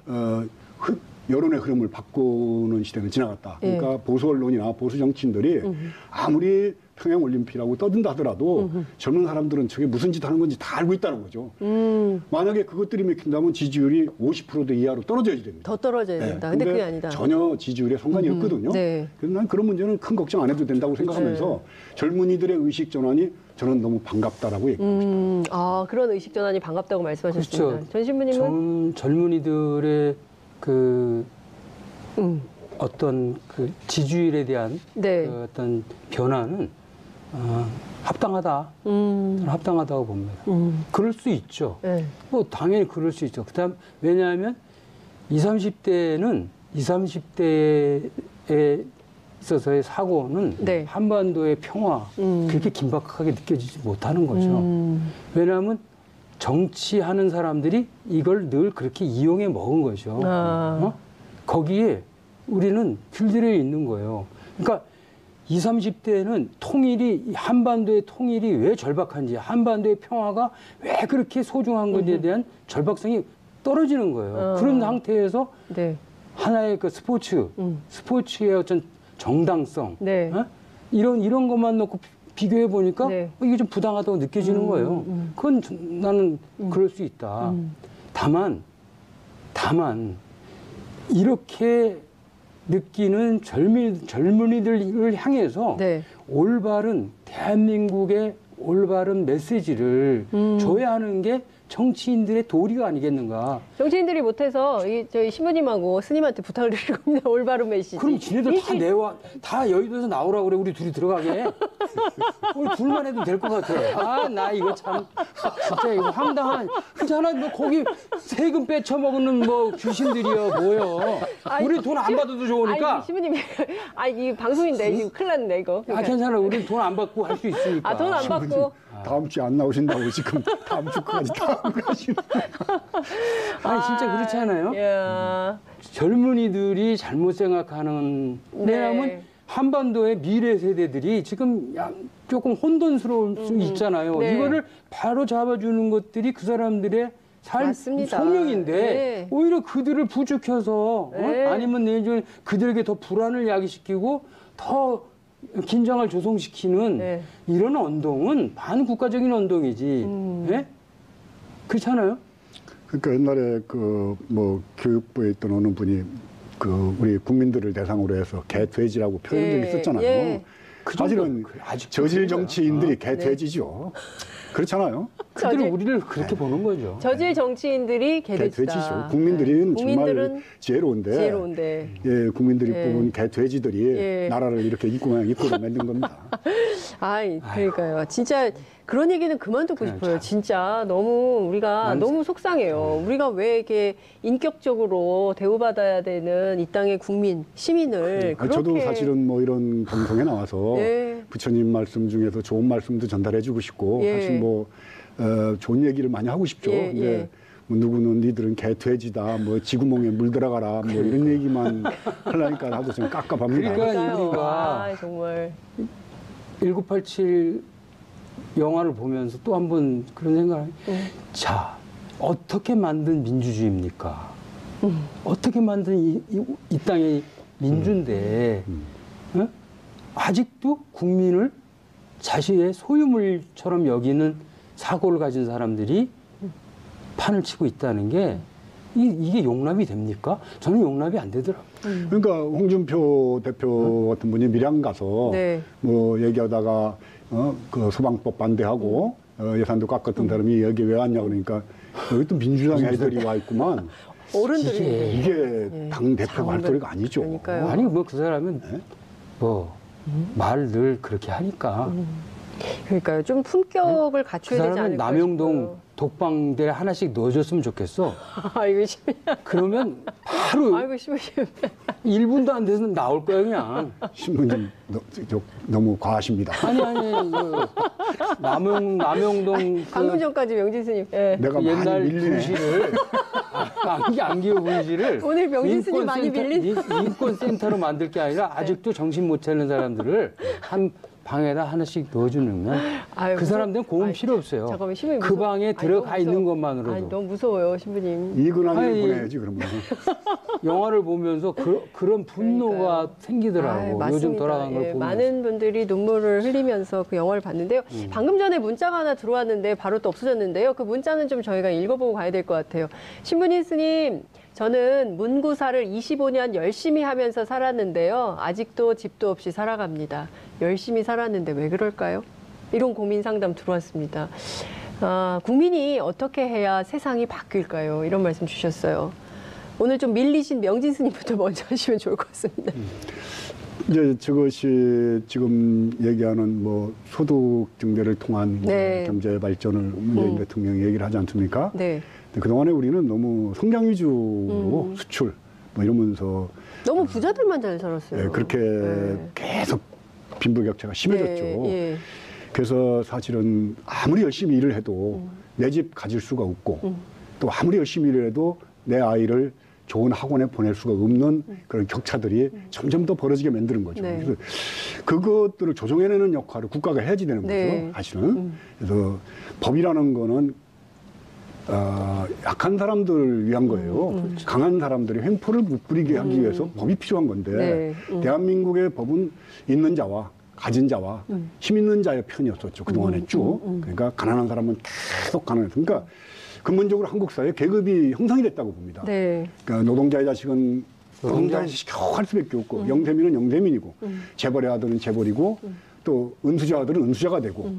여론의 흐름을 바꾸는 시대는 지나갔다. 그러니까 보수 언론이나 보수 정치인들이 아무리 평양올림픽이라고 떠든다 하더라도 젊은 사람들은 저게 무슨 짓 하는 건지 다 알고 있다는 거죠. 만약에 그것들이 맥힌다면 지지율이 50% 이하로 떨어져야 됩니다. 더 떨어져야 된다. 근데 그게 아니다. 전혀 지지율에 상관이 없거든요. 네. 그래서 난 그런 문제는 큰 걱정 안 해도 된다고 생각하면서 젊은이들의 의식 전환이 저는 너무 반갑다라고 얘기하고 싶습니다. 아, 그런 의식 전환이 반갑다고 말씀하셨습니다. 그렇죠. 전 신부님은 젊은이들의 그 어떤 그 지지율에 대한 네. 그 어떤 변화는 합당하다. 저는 합당하다고 봅니다. 그럴 수 있죠. 네. 뭐 당연히 그럴 수 있죠. 그다음 왜냐하면 20, 30대에 있어서의 사고는 네. 한반도의 평화 그렇게 긴박하게 느껴지지 못하는 거죠. 왜냐하면 정치하는 사람들이 이걸 늘 그렇게 이용해 먹은 거죠. 거기에 우리는 길들여 있는 거예요. 그러니까 20, 30대는 한반도의 통일이 왜 절박한지, 한반도의 평화가 왜 그렇게 소중한 건지에 대한 절박성이 떨어지는 거예요. 그런 상태에서 네. 하나의 그 스포츠의 어떤 정당성, 네. 이런 것만 놓고 비교해 보니까 네. 이게 좀 부당하다고 느껴지는 거예요. 그건 나는 그럴 수 있다. 다만 이렇게 느끼는 젊은이들을 향해서 네. 올바른 대한민국의 올바른 메시지를 줘야 하는 게 정치인들의 도리가 아니겠는가. 정치인들이 못해서 저희 신부님하고 스님한테 부탁을 드릴 겁니다. 올바른 메시지. 그럼 지네들 다 여의도에서 나오라고 그래. 우리 둘이 들어가게. 우리 둘만 해도 될 것 같아. 나 이거 참 진짜 이거 황당한. 그렇잖아. 너 거기 세금 빼쳐먹는 뭐 귀신들이여 뭐여. 우리 돈 안 받아도 좋으니까. 아니, 신부님, 이 방송인데 지금 큰일 났네 이거. 괜찮아. 우리 돈 안 받고 할 수 있으니까. 돈 안 받고. 다음 주에 안 나오신다고 지금 다음 주까지 아니 진짜 그렇지 않아요? 야. 젊은이들이 잘못 생각하는 왜냐하면 한반도의 미래 세대들이 지금 조금 혼돈스러울 수 있잖아요. 네. 이거를 바로 잡아주는 것들이 그 사람들의 맞습니다. 소명인데 네. 오히려 그들을 부추겨서 네. 아니면 내지는 그들에게 더 불안을 야기시키고 더 긴장을 조성시키는 이런 언동은 반국가적인 언동이지. 예? 그렇잖아요? 그러니까 옛날에 교육부에 있던 어느 분이 우리 국민들을 대상으로 해서 개돼지라고 표현을 했었잖아요. 사실은 저질 정치인들이 개돼지죠. 그렇잖아요. 그들은 우리를 그렇게 보는 거죠. 저질 정치인들이 개돼지다. 개돼지죠. 국민들은 정말 지혜로운데 예, 국민들이 뽑은 개돼지들이 나라를 이렇게 이끌어 만든 겁니다. 그러니까요. 진짜 그런 얘기는 그만 듣고 싶어요. 진짜 너무 우리가 너무 속상해요. 우리가 왜 이렇게 인격적으로 대우받아야 되는 이 땅의 국민, 시민을 그렇게. 저도 사실은 뭐 이런 방송에 나와서 부처님 말씀 중에서 좋은 말씀도 전달해주고 싶고 사실 뭐 좋은 얘기를 많이 하고 싶죠. 근데 뭐 누구는 니들은 개돼지다, 뭐 지구멍에 물 들어가라, 뭐 이런 얘기만 하려니까 나도 좀 깝깝합니다. 그러니까 우리가 정말 1987 영화를 보면서 또 한 번 그런 생각을 자, 어떻게 만든 민주주의입니까? 어떻게 만든 이 땅의 민주인데 어? 아직도 국민을 자신의 소유물처럼 여기는 사고를 가진 사람들이 판을 치고 있다는 게 이게 용납이 됩니까? 저는 용납이 안 되더라고요. 그러니까 홍준표 대표 같은 분이 밀양 가서 뭐 얘기하다가 그 소방법 반대하고 예산도 깎았던 사람이 여기 왜 왔냐 그러니까 여기 또 민주당 애들이 와 있구만. 어른들이 이게 당 대표 말소리가 아니죠. 그러니까요. 아니 뭐 그 사람은 뭐 말 늘 그렇게 하니까. 그러니까요. 좀 품격을 갖춰야 되지 않을까 싶어요. 남영동 독방대 하나씩 넣어줬으면 좋겠어. 아이고 심해. 그러면 바로 아이고 심해. 1분도 안 돼서 나올 거야 그냥. 신부님 너무 과하십니다. 아니 남영동 방금 전까지 명진 스님. 내가 그 옛날 많이 밀리네. 분실을 안기호 분실을 오늘 명진 스님 많이 밀린 인권센터로 만들 게 아니라 아직도 정신 못 차리는 사람들을 한 방에다 하나씩 넣어주는 그 사람들은 고음 필요 없어요. 잠깐만, 신부님 그 방에 들어가 있는 것만으로도. 너무 무서워요, 신부님. 이근하게 보내야지 그러면. 영화를 보면서 그런 분노가 생기더라고. 요즘 돌아간 걸 보면서. 많은 분들이 눈물을 흘리면서 그 영화를 봤는데요. 방금 전에 문자가 하나 들어왔는데 바로 또 없어졌는데요. 그 문자는 좀 저희가 읽어보고 가야 될 것 같아요. 신부님 스님, 저는 문구사를 25년 열심히 하면서 살았는데요. 아직도 집도 없이 살아갑니다. 열심히 살았는데 왜 그럴까요? 이런 고민 상담 들어왔습니다. 국민이 어떻게 해야 세상이 바뀔까요? 이런 말씀 주셨어요. 오늘 좀 밀리신 명진 스님부터 먼저 하시면 좋을 것 같습니다. 이제 저것이 지금 얘기하는 뭐 소득 증대를 통한 경제 발전을 문재인 대통령이 얘기를 하지 않습니까? 네. 그동안에 우리는 너무 성장 위주로 수출 뭐 이러면서 너무 부자들만 잘 살았어요. 그렇게 계속 빈부격차가 심해졌죠. 그래서 사실은 아무리 열심히 일을 해도 내 집 가질 수가 없고 또 아무리 열심히 일을 해도 내 아이를 좋은 학원에 보낼 수가 없는 그런 격차들이 점점 더 벌어지게 만드는 거죠. 그래서 그것들을 조정해내는 역할을 국가가 해야지 되는 거죠. 사실은. 그래서 법이라는 거는 약한 사람들을 위한 거예요. 강한 사람들이 횡포를 못 부리게 하기 위해서 법이 필요한 건데 대한민국의 법은 있는 자와 가진 자와 힘 있는 자의 편이었었죠. 그동안에 쭉. 그러니까 가난한 사람은 계속 가난했어요. 그러니까 근본적으로 한국 사회에 계급이 형성이 됐다고 봅니다. 그러니까 노동자의 자식은 노동자의 자식 겨우 할 수밖에 없고 영세민은 영세민이고 재벌의 아들은 재벌이고 또 은수자 아들은 은수자가 되고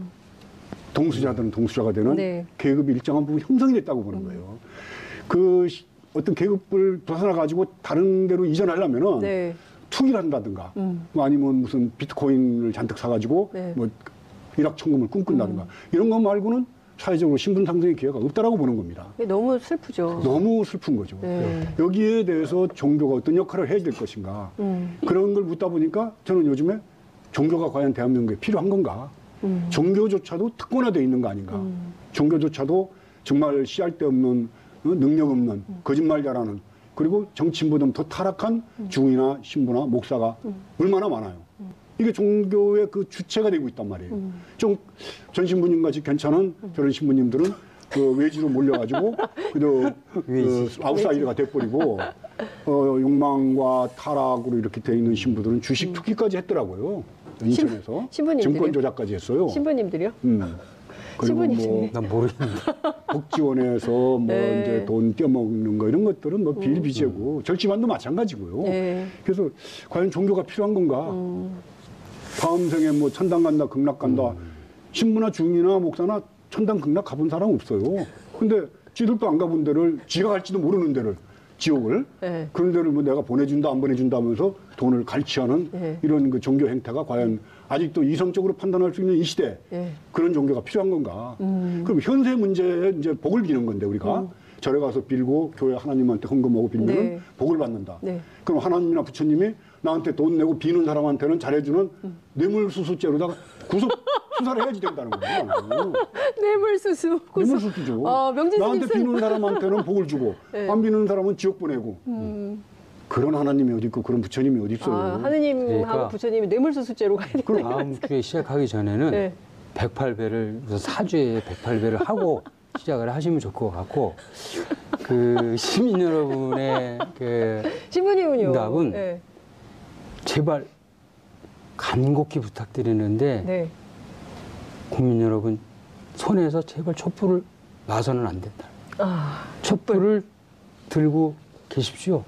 동수자들은 동수자가 되는 계급이 일정한 부분 형성이 됐다고 보는 거예요. 그 어떤 계급을 벗어나가지고 다른 데로 이전하려면은 투기를 한다든가 뭐 아니면 무슨 비트코인을 잔뜩 사가지고 뭐 일확천금을 꿈꾼다든가 이런 거 말고는 사회적으로 신분 상승의 기회가 없다라고 보는 겁니다. 너무 슬프죠. 너무 슬픈 거죠. 여기에 대해서 종교가 어떤 역할을 해야 될 것인가 그런 걸 묻다 보니까 저는 요즘에 종교가 과연 대한민국에 필요한 건가 종교조차도 특권화되어 있는 거 아닌가. 종교조차도 정말 씨알 데 없는 능력 없는 거짓말 잘하는 그리고 정치인보다 더 타락한 중이나 신부나 목사가 얼마나 많아요. 이게 종교의 그 주체가 되고 있단 말이에요. 좀 전 신부님 같이 괜찮은 저런 신부님들은 그 외지로 몰려가지고 그래도 아웃사이더가 돼버리고 욕망과 타락으로 이렇게 돼 있는 신부들은 주식 투기까지 했더라고요. 인천에서 증권 조작까지 했어요. 신부님들이요? 그리고 뭐 난 모르겠는데 복지원에서 뭐 이제 돈 떼먹는 거 이런 것들은 뭐 비일비재고 절지만도 마찬가지고요. 그래서 과연 종교가 필요한 건가? 다음 생에 뭐 천당 간다, 극락 간다. 신부나 중이나 목사나 천당 극락 가본 사람 없어요. 근데 지들도 안 가본 데를, 지가 갈지도 모르는 데를, 지옥을, 네. 그런 데를 뭐 내가 보내준다 안 보내준다 하면서 돈을 갈취하는 네. 이런 그 종교 행태가 과연 아직도 이성적으로 판단할 수 있는 이 시대 네. 그런 종교가 필요한 건가? 그럼 현세 문제에 이제 복을 비는 건데 우리가 절에 가서 빌고 교회 하나님한테 헌금하고 빌면 네. 복을 받는다. 네. 그럼 하나님이나 부처님이 나한테 돈 내고 비는 사람한테는 잘해주는 뇌물수수죄로다가 구속 수사를 해야지 된다는 거예요. 뇌물수수. 뇌물수수죠. 나한테 비는 사람한테는 복을 주고 네. 안 비는 사람은 지옥 보내고. 그런 하나님이 어디 있고 그런 부처님이 어디 있어요. 하느님하고 그러니까 그러니까 뇌물수수죄로 가야 되는 거예요. 다음 주에 시작하기 전에는 네. 108배를 사주에 108배를 하고 시작을 하시면 좋을 것 같고 그 시민 여러분의 그 신부님은요? 응답은 네. 제발 간곡히 부탁드리는데 네. 국민 여러분 손에서 제발 촛불을 놔서는 안 된다. 촛불을 들고 계십시오.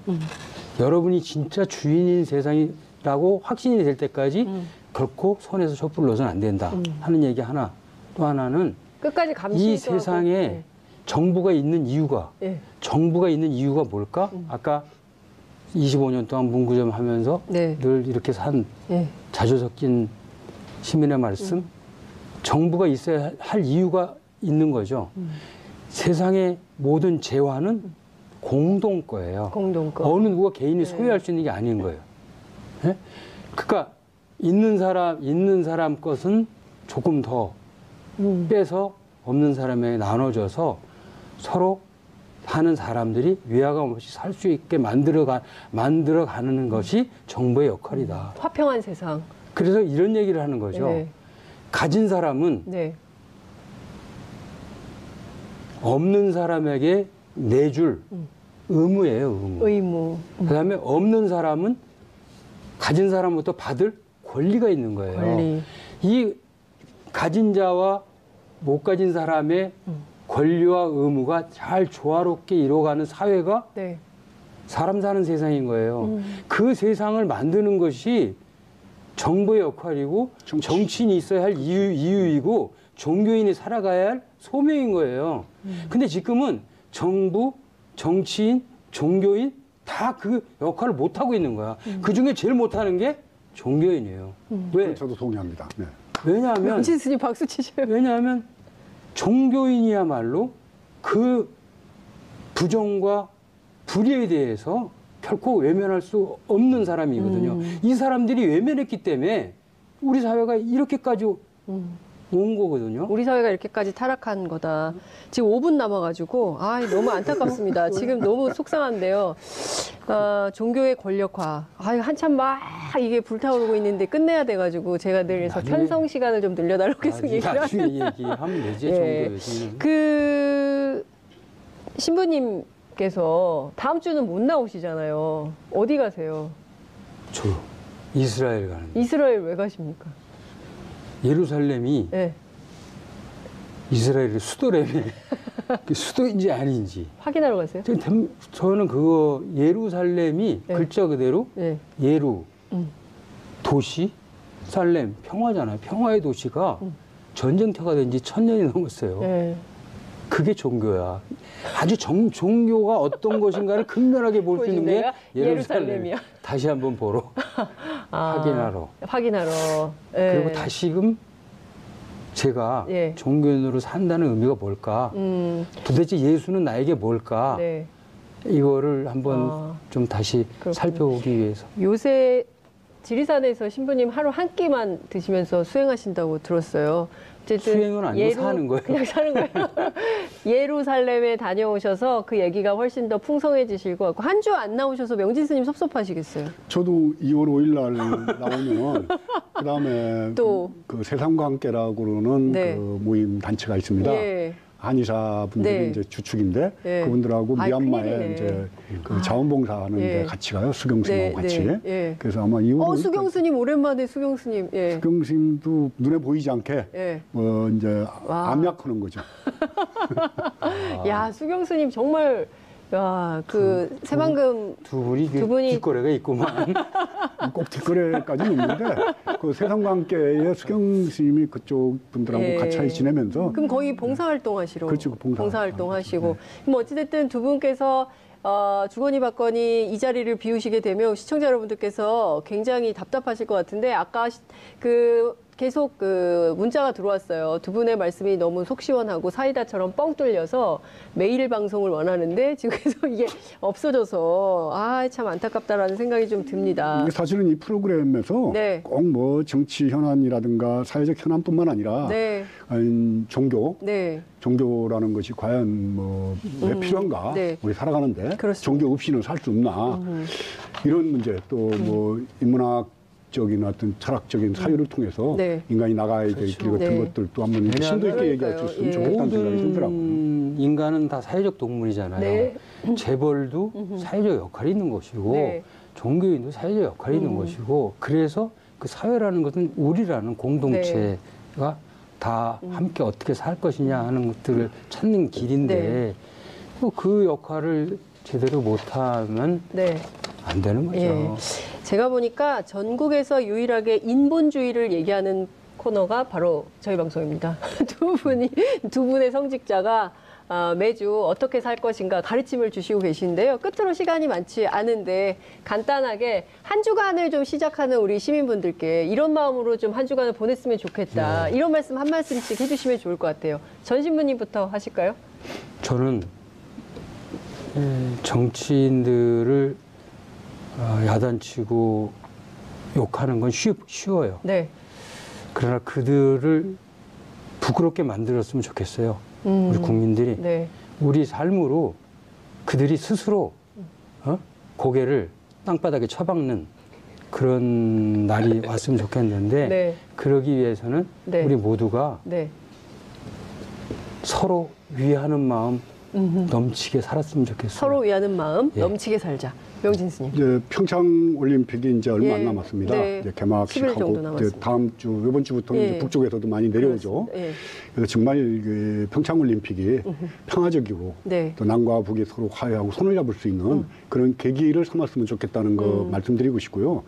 여러분이 진짜 주인인 세상이라고 확신이 될 때까지 결코 손에서 촛불을 놔서는 안 된다 하는 얘기 하나. 또 하나는 끝까지 이 세상에 네. 정부가 있는 이유가 네. 정부가 있는 이유가 뭘까? 아까 25년 동안 문구점 하면서 네. 늘 이렇게 산 네. 자주 섞인 시민의 말씀 정부가 있어야 할 이유가 있는 거죠. 세상의 모든 재화는 공동 거예요. 공동 거. 어느 누가 개인이 소유할 수 있는 게 아닌 거예요. 네? 그러니까 있는 사람 것은 조금 더 빼서 없는 사람에게 나눠줘서 서로 사는 사람들이 위화감 없이 살 수 있게 만들어가는 것이 정부의 역할이다. 화평한 세상. 그래서 이런 얘기를 하는 거죠. 네. 가진 사람은 네. 없는 사람에게 내줄 의무예요. 의무. 그다음에 없는 사람은 가진 사람부터 받을 권리가 있는 거예요. 권리. 이 가진 자와 못 가진 사람의 권리와 의무가 잘 조화롭게 이루어가는 사회가 네. 사람 사는 세상인 거예요. 그 세상을 만드는 것이 정부의 역할이고 정치인이 있어야 할 이유이고 종교인이 살아가야 할 소명인 거예요. 근데 지금은 정부, 정치인, 종교인 다 그 역할을 못하고 있는 거야. 그중에 제일 못하는 게 종교인이에요. 왜? 저도 동의합니다. 네. 왜냐하면 스님 박수 치셔요. 왜냐하면 종교인이야말로 그 부정과 불의에 대해서 결코 외면할 수 없는 사람이거든요. 이 사람들이 외면했기 때문에 우리 사회가 이렇게까지 온 거거든요. 우리 사회가 이렇게까지 타락한 거다. 지금 5분 남아가지고 너무 안타깝습니다. 지금 너무 속상한데요. 종교의 권력화. 한참 막 이게 불타오르고 있는데 끝내야 돼가지고 제가 늘에서 편성 시간을 좀 늘려달라고 계속 얘기를 얘기하면 되지. 예. 그 신부님께서 다음 주는 못 나오시잖아요. 어디 가세요? 저 이스라엘 가는. 이스라엘 왜 가십니까? 예루살렘이 네. 이스라엘의 수도라며 수도인지 아닌지 확인하러 가세요? 저는 그거 예루살렘이 네. 글자 그대로 네. 예루 도시 살렘 평화잖아요. 평화의 도시가 전쟁터가 된 지 1000년이 넘었어요. 네. 그게 종교야. 아주 종교가 어떤 것인가를 극명하게 볼 수 있는 게 예루살렘이야. 다시 한번 보러 확인하러. 네. 그리고 다시금 제가 네. 종교인으로 산다는 의미가 뭘까? 도대체 예수는 나에게 뭘까? 네. 이거를 한번 좀 다시 그렇군요. 살펴보기 위해서. 요새 지리산에서 신부님 하루 한 끼만 드시면서 수행하신다고 들었어요. 어쨌든 수행은 아니고 사는 거예요. 그냥 사는 거예요. 예루살렘에 다녀오셔서 그 얘기가 훨씬 더 풍성해지실 것 같고 한 주 안 나오셔서 명진 스님 섭섭하시겠어요. 저도 2월 5일 날 나오면 그다음에 또 그 세상과 함께라고는 네. 그 모임 단체가 있습니다. 예. 한의사 분들이 네. 이제 주축인데 네. 그분들하고 미얀마에 이제 그 자원봉사하는 데 같이 가요. 수경스님하고 같이. 네. 그래서 아마 2월 수경스님 오랜만에 수경스님. 예. 수경스님도 눈에 보이지 않게 이제 암약하는 거죠. 야 수경스님 정말 야, 새만금 두 분이 뒷거래가 있구만. 꼭 뒷거래까지는 없는데 그 세상과 함께의 수경 스님이 그쪽 분들하고 예. 같이 지내면서 그럼 거의 봉사활동 하시러 그렇죠, 봉사활동 하시고 네. 뭐 어찌됐든 두 분께서 주거니 받거니 이 자리를 비우시게 되면 시청자 여러분들께서 굉장히 답답하실 것 같은데 아까 계속 문자가 들어왔어요. 두 분의 말씀이 너무 속 시원하고 사이다처럼 뻥 뚫려서 매일 방송을 원하는데 지금 계속 이게 없어져서 참 안타깝다라는 생각이 좀 듭니다. 사실은 이 프로그램에서 네. 꼭 뭐 정치 현안이라든가 사회적 현안뿐만 아니라 네. 종교, 네. 종교라는 것이 과연 뭐 왜 필요한가? 네. 우리 살아가는데 그렇습니다. 종교 없이는 살 수 없나? 이런 문제 또 뭐 인문학 적인 어떤 철학적인 사유를 통해서 네. 인간이 나가야 될 길 같은 네. 것들도 한번 심도 있게 얘기할 수 있으면 좋겠다는 생각이 들더라고요. 인간은 다 사회적 동물이잖아요. 네. 재벌도 사회적 역할이 있는 것이고 네. 종교인도 사회적 역할이 있는 것이고 그래서 그 사회라는 것은 우리라는 공동체가 다 함께 어떻게 살 것이냐 하는 것들을 찾는 길인데 그 역할을 제대로 못하면 안 되는 거죠. 예. 제가 보니까 전국에서 유일하게 인본주의를 얘기하는 코너가 바로 저희 방송입니다. 두 분의 성직자가 매주 어떻게 살 것인가 가르침을 주시고 계신데요. 끝으로 시간이 많지 않은데 간단하게 한 주간을 좀 시작하는 우리 시민분들께 이런 마음으로 좀 한 주간을 보냈으면 좋겠다. 이런 말씀 한 말씀씩 해주시면 좋을 것 같아요. 전 신부님부터 하실까요? 저는 정치인들을 야단치고 욕하는 건 쉬워요. 네. 그러나 그들을 부끄럽게 만들었으면 좋겠어요. 우리 국민들이. 네. 우리 삶으로 그들이 스스로 고개를 땅바닥에 쳐박는 그런 날이 왔으면 좋겠는데 그러기 위해서는 우리 모두가 서로 위하는 마음 넘치게 살았으면 좋겠어요. 서로 위하는 마음 넘치게 살자. 명진 스님. 이제 평창 올림픽이 이제 얼마 안 남았습니다. 이제 개막식하고 다음 주, 이번 주부터 이제 북쪽에서도 많이 내려오죠. 그래서 정말 그 평창 올림픽이 평화적이고 또 남과 북이 서로 화해하고 손을 잡을 수 있는 그런 계기를 삼았으면 좋겠다는 거 말씀드리고 싶고요.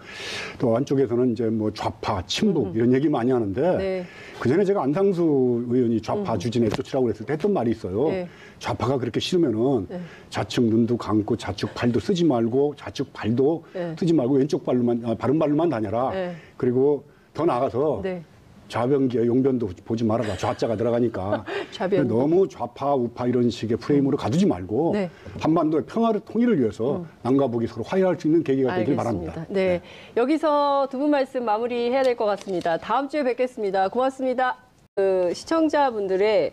또 한쪽에서는 이제 뭐 좌파, 친북 이런 얘기 많이 하는데 그 전에 제가 안상수 의원이 좌파 주진에 쫓으라고 그랬을 때 했던 말이 있어요. 좌파가 그렇게 싫으면은 좌측 눈도 감고 좌측 발도 쓰지 말고 좌측 발도 쓰지 말고 왼쪽 발로만 바른 발로만 다녀라. 그리고 더 나아가서 좌변기에 용변도 보지 말아라. 좌자가 들어가니까. 너무 좌파, 우파 이런 식의 프레임으로 가두지 말고 한반도의 평화를 통일을 위해서 남과 북이 서로 화해할 수 있는 계기가 되길 바랍니다. 네. 여기서 두 분 말씀 마무리해야 될 것 같습니다. 다음 주에 뵙겠습니다. 고맙습니다. 시청자분들의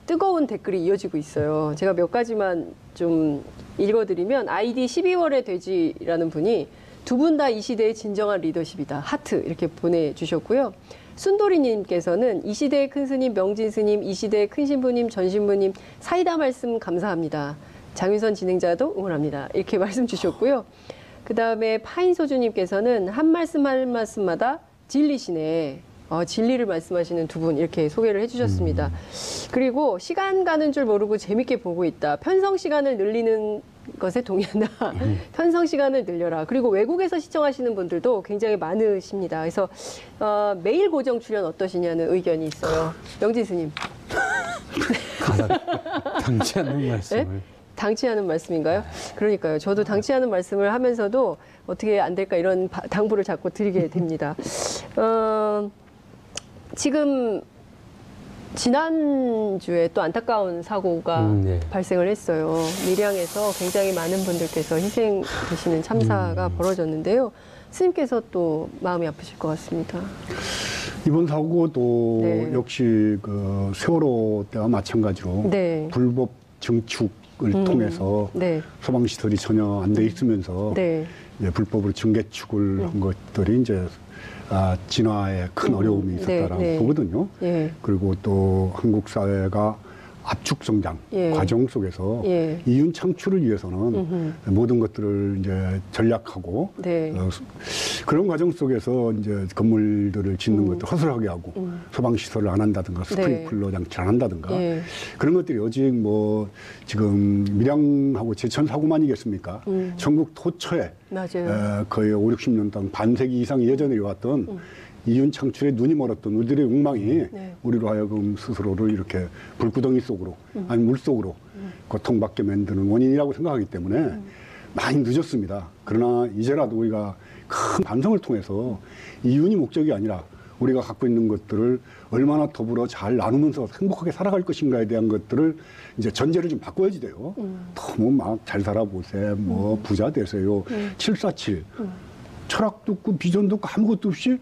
뜨거운 댓글이 이어지고 있어요. 제가 몇 가지만 좀 읽어드리면 아이디 12월의 돼지라는 분이 두 분 다 이 시대의 진정한 리더십이다. 하트 이렇게 보내주셨고요. 순돌이님께서는 이 시대의 큰 스님 명진 스님, 이 시대의 큰 신부님 전 신부님 사이다 말씀 감사합니다. 장윤선 진행자도 응원합니다. 이렇게 말씀 주셨고요. 그 다음에 파인소주님께서는 한 말씀 한 말씀마다 진리시네. 진리를 말씀하시는 두 분 이렇게 소개를 해주셨습니다. 그리고 시간 가는 줄 모르고 재밌게 보고 있다. 편성 시간을 늘리는 것에 동의한다. 편성 시간을 늘려라. 그리고 외국에서 시청하시는 분들도 굉장히 많으십니다. 그래서 매일 고정 출연 어떠시냐는 의견이 있어요. 명진 스님. 당치 않는 말씀을. 네? 당치 않은 말씀인가요? 그러니까요. 저도 당치 않은 말씀을 하면서도 어떻게 안 될까 이런 당부를 자꾸 드리게 됩니다. 지금 지난주에 또 안타까운 사고가 발생을 했어요. 밀양에서 굉장히 많은 분들께서 희생되시는 참사가 벌어졌는데요. 스님께서 또 마음이 아프실 것 같습니다. 이번 사고도 역시 그 세월호 때와 마찬가지로 불법 증축을 통해서 소방시설이 전혀 안 돼 있으면서 이제 불법으로 증개축을 한 것들이 이제 진화에 큰 어려움이 있었다라고 보거든요. 그리고 또 한국 사회가 압축 성장 과정 속에서 이윤 창출을 위해서는 모든 것들을 이제 전략하고 그런 과정 속에서 이제 건물들을 짓는 것들 허술하게 하고 소방 시설을 안 한다든가 스프링클러 장치를 안 한다든가 그런 것들이 오직 뭐 지금 밀양하고 제천 사고만이겠습니까? 전국 토처에 거의 5, 60년 동안 반세기 이상 예전에 왔던 이윤 창출에 눈이 멀었던 우리들의 욕망이 우리로 하여금 스스로를 이렇게 불구덩이 속으로 아니 물 속으로 고통받게 만드는 원인이라고 생각하기 때문에 많이 늦었습니다. 그러나 이제라도 우리가 큰 반성을 통해서 이윤이 목적이 아니라 우리가 갖고 있는 것들을 얼마나 더불어 잘 나누면서 행복하게 살아갈 것인가에 대한 것들을 이제 전제를 좀 바꿔야지 돼요. 너무 막 잘 살아보세요. 뭐 부자 되세요. 747. 철학도 없고 비전도 없고 아무것도 없이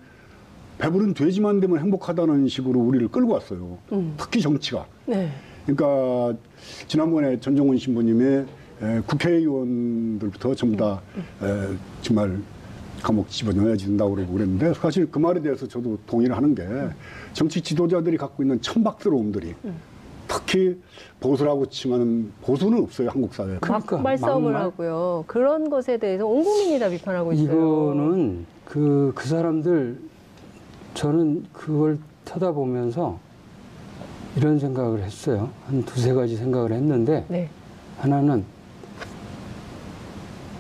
배부른 돼지만 되면 행복하다는 식으로 우리를 끌고 왔어요. 특히 정치가. 그러니까 지난번에 전종훈 신부님이 국회의원들부터 전부 다 정말 감옥 집어넣어야 된다고 그랬는데 사실 그 말에 대해서 저도 동의를 하는 게 정치 지도자들이 갖고 있는 천박스러움들이 특히 보수라고 치면 보수는 없어요, 한국 사회에. 그러니까 말싸움을 하고요. 그런 것에 대해서 온 국민이 다 비판하고 있어요. 이거는 그 사람들 저는 그걸 쳐다보면서 이런 생각을 했어요. 한 두세 가지 생각을 했는데 하나는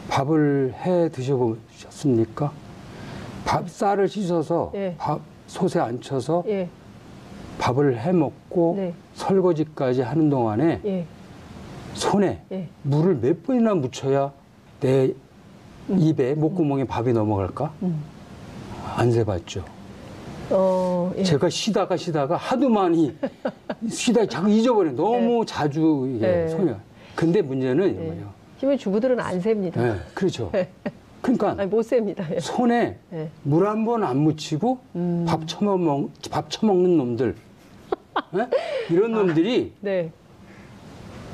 밥을 해 드셔보셨습니까? 쌀을 씻어서 솥에 앉혀서 밥을 해 먹고 설거지까지 하는 동안에 손에 물을 몇 번이나 묻혀야 내 입에 목구멍에 밥이 넘어갈까? 안 세봤죠. 제가 쉬다가 하도 많이 쉬다가 자꾸 잊어버려. 너무 자주 이게 손이. 근데 문제는 뭐예요? 지금 주부들은 안 셉니다. 그렇죠. 그러니까 아니, 못 셉니다. 손에 물 한 번 안 묻히고 밥 처먹는 놈들. 이런 놈들이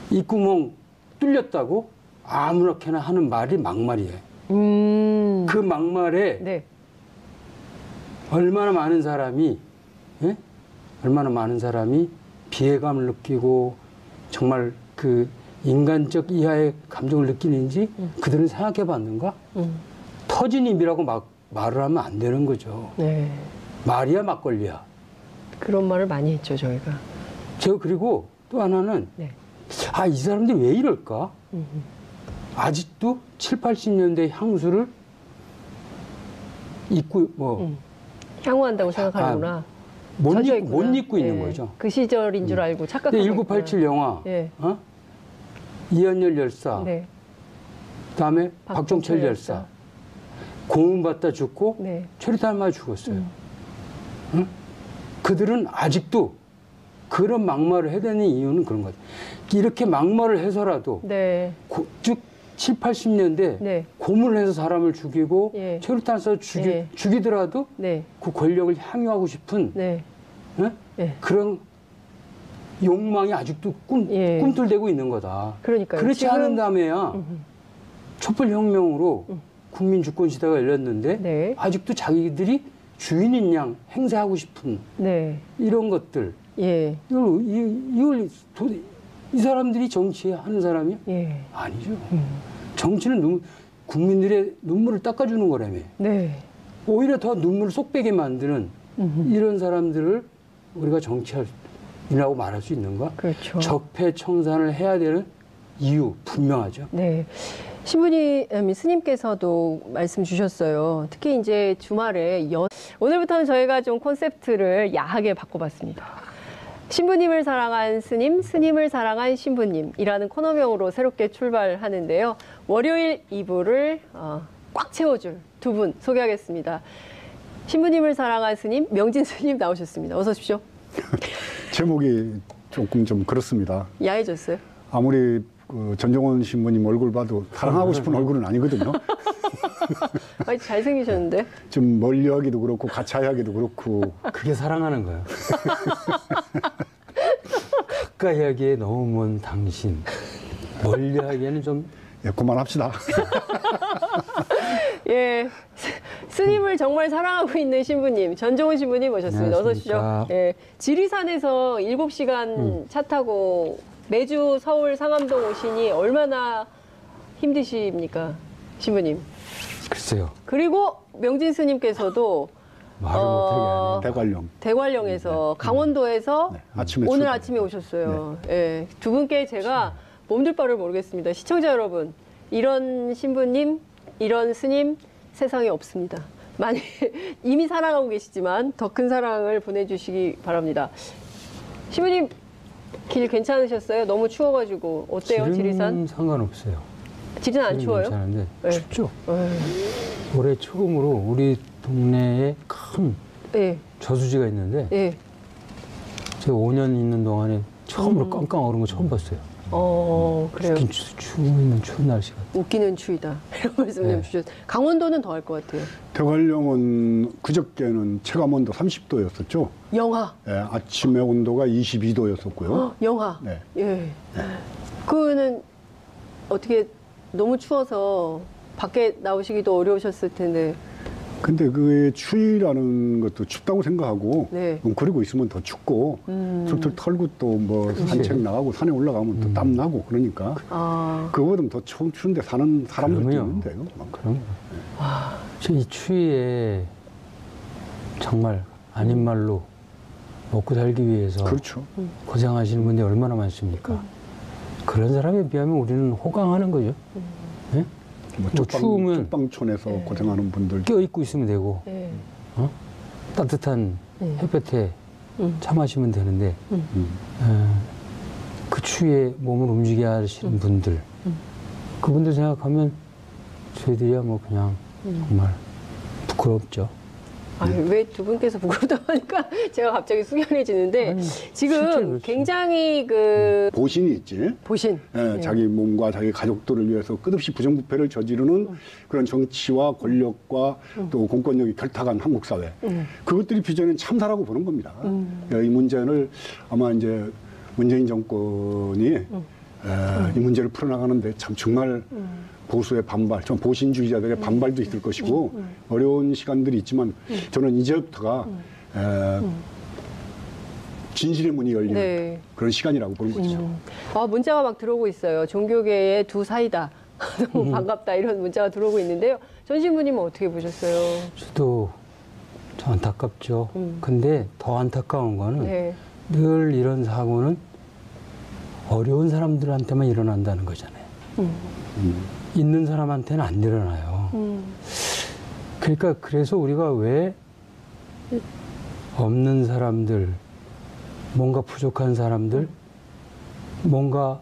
입구멍 뚫렸다고 아무렇게나 하는 말이 막말이에요. 그 막말에 얼마나 많은 사람이 비애감을 느끼고 정말 그 인간적 이하의 감정을 느끼는지 그들은 생각해 봤는가? 터진 입이라고 말을 하면 안 되는 거죠. 말이야 막걸리야. 그런 말을 많이 했죠, 저희가. 그리고 또 하나는 이 사람들이 왜 이럴까? 아직도 7, 80년대 향수를 입고 향후한다고 생각하는구나. 못 입고 있는 거죠. 그 시절인 줄 알고 착각하고 1987 영화, 이한열 열사, 그다음에 박종철 열사, 고문받다 죽고 최루탄 맞아 죽었어요. 그들은 아직도 그런 막말을 해대는 이유는 그런 것 같아요. 이렇게 막말을 해서라도 즉 7, 80년대 고문을 해서 사람을 죽이고 최루탄 쏴서 죽이더라도 그 권력을 향유하고 싶은 그런 욕망이 아직도 꿈틀대고 있는 거다. 그러니까요. 그렇지 않은 다음에야 촛불혁명으로 국민 주권 시대가 열렸는데 아직도 자기들이 주인인 양 행세하고 싶은 이런 것들. 이걸 이 사람들이 정치하는 사람이요? 아니죠. 정치는 국민들의 눈물을 닦아주는 거라며. 오히려 더 눈물을 쏙 빼게 만드는 이런 사람들을 우리가 정치인이라고 말할 수 있는가? 그렇죠. 적폐청산을 해야 되는 이유 분명하죠. 신부님, 스님께서도 말씀 주셨어요. 특히 이제 주말에 오늘부터는 저희가 좀 콘셉트를 야하게 바꿔봤습니다. 신부님을 사랑한 스님, 스님을 사랑한 신부님이라는 코너명으로 새롭게 출발하는데요. 월요일 2부를 꽉 채워줄 두 분 소개하겠습니다. 신부님을 사랑한 스님, 명진 스님 나오셨습니다. 어서 오십시오. 제목이 조금 좀 그렇습니다. 야해졌어요? 아무리 전종원 신부님 얼굴 봐도 사랑하고 싶은 얼굴은 아니거든요. 잘생기셨는데? 좀 멀리하기도 그렇고 가까이하기도 그렇고. 그게 사랑하는 거예요. 가까이하기에 너무 먼 당신, 멀리하기에는 좀 그만합시다. 스님을 정말 사랑하고 있는 신부님, 전종훈 신부님 모셨습니다. 어서 오십시오. 예, 지리산에서 7시간 차 타고 매주 서울 상암동 오시니 얼마나 힘드십니까, 신부님? 글쎄요. 그리고 명진 스님께서도 말을 못하게 대관령에서 강원도에서 오늘 아침에 오셨어요. 예, 두 분께 제가 몸둘 바를 모르겠습니다. 시청자 여러분, 이런 신부님, 이런 스님 세상에 없습니다. 많이 이미 사랑하고 계시지만 더 큰 사랑을 보내주시기 바랍니다. 신부님 길 괜찮으셨어요? 너무 추워가지고 어때요, 지리산? 상관없어요. 지리산 안 추워요? 괜찮은데 춥죠. 올해 처음으로 우리 동네에 큰 저수지가 있는데 제가 5년 있는 동안에 처음으로 깡깡 얼은 거 처음 봤어요. 그래요. 추운 날씨가. 웃기는 추위다. 이런 말씀 좀 주셨어요. 강원도는 더 할 것 같아요. 대관령은 그저께는 체감 온도 30도였었죠. 영하. 예, 아침에 온도가 22도였었고요. 영하. 네. 예. 그거는 어떻게 너무 추워서 밖에 나오시기도 어려우셨을 텐데. 근데 그 추위라는 것도 춥다고 생각하고 그러고 있으면 더 춥고 툴툴 털고 또 뭐 산책 나가고 산에 올라가면 또 땀 나고 그러니까 그거보다 더 추운데 사는 사람들도 있는데요. 그럼 이 추위에 정말 아닌 말로 먹고 살기 위해서 그렇죠. 고생하시는 분들이 얼마나 많습니까? 그런 사람에 비하면 우리는 호강하는 거죠. 네? 뭐 추우면 쪽방촌에서 고생하는 분들 껴입고 있으면 되고 따뜻한 햇볕에 차 마시면 되는데 그 추위에 몸을 움직여 하시는 분들 그분들 생각하면 저희들이야 뭐 그냥 정말 부끄럽죠. 왜 두 분께서 부끄럽다고 하니까 제가 갑자기 숙연해지는데 지금 굉장히 보신이 있지. 보신. 자기 몸과 자기 가족들을 위해서 끝없이 부정부패를 저지르는 그런 정치와 권력과 또 공권력이 결탁한 한국 사회. 그것들이 빚어낸 참사라고 보는 겁니다. 이 문제를 아마 이제 문재인 정권이 이 문제를 풀어나가는데 참 정말 보수의 반발, 좀 보신주의자들의 반발도 있을 것이고 어려운 시간들이 있지만 저는 이제부터가 진실의 문이 열리는 그런 시간이라고 보는 거죠. 문자가 막 들어오고 있어요. 종교계의 두 사이다. 너무 반갑다 이런 문자가 들어오고 있는데요. 전 신부님은 어떻게 보셨어요? 저도 좀 안타깝죠. 근데 더 안타까운 거는 늘 이런 사고는 어려운 사람들한테만 일어난다는 거잖아요. 있는 사람한테는 안 일어나요. 그러니까 그래서 우리가 왜 없는 사람들, 뭔가 부족한 사람들, 뭔가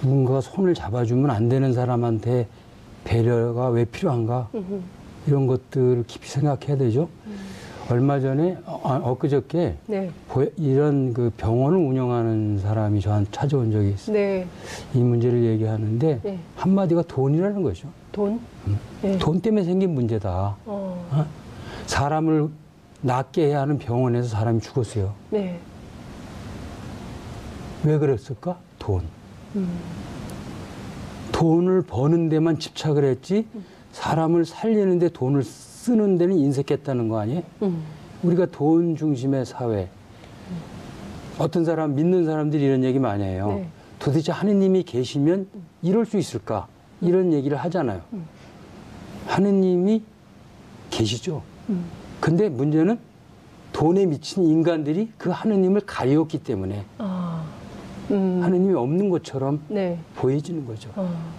누군가가 손을 잡아주면 안 되는 사람한테 배려가 왜 필요한가? 이런 것들을 깊이 생각해야 되죠. 얼마 전에 엊그저께 이런 그 병원을 운영하는 사람이 저한테 찾아온 적이 있어요. 이 문제를 얘기하는데 한마디가 돈이라는 거죠. 돈? 돈 때문에 생긴 문제다. 사람을 낫게 해야 하는 병원에서 사람이 죽었어요. 왜 그랬을까? 돈. 돈을 버는 데만 집착을 했지 사람을 살리는 데 돈을 쓰는 데는 인색했다는 거 아니에요? 우리가 돈 중심의 사회. 어떤 사람, 믿는 사람들이 이런 얘기 많이 해요. 도대체 하느님이 계시면 이럴 수 있을까? 이런 얘기를 하잖아요. 하느님이 계시죠. 근데 문제는 돈에 미친 인간들이 그 하느님을 가리웠기 때문에 하느님이 없는 것처럼 보여지는 거죠.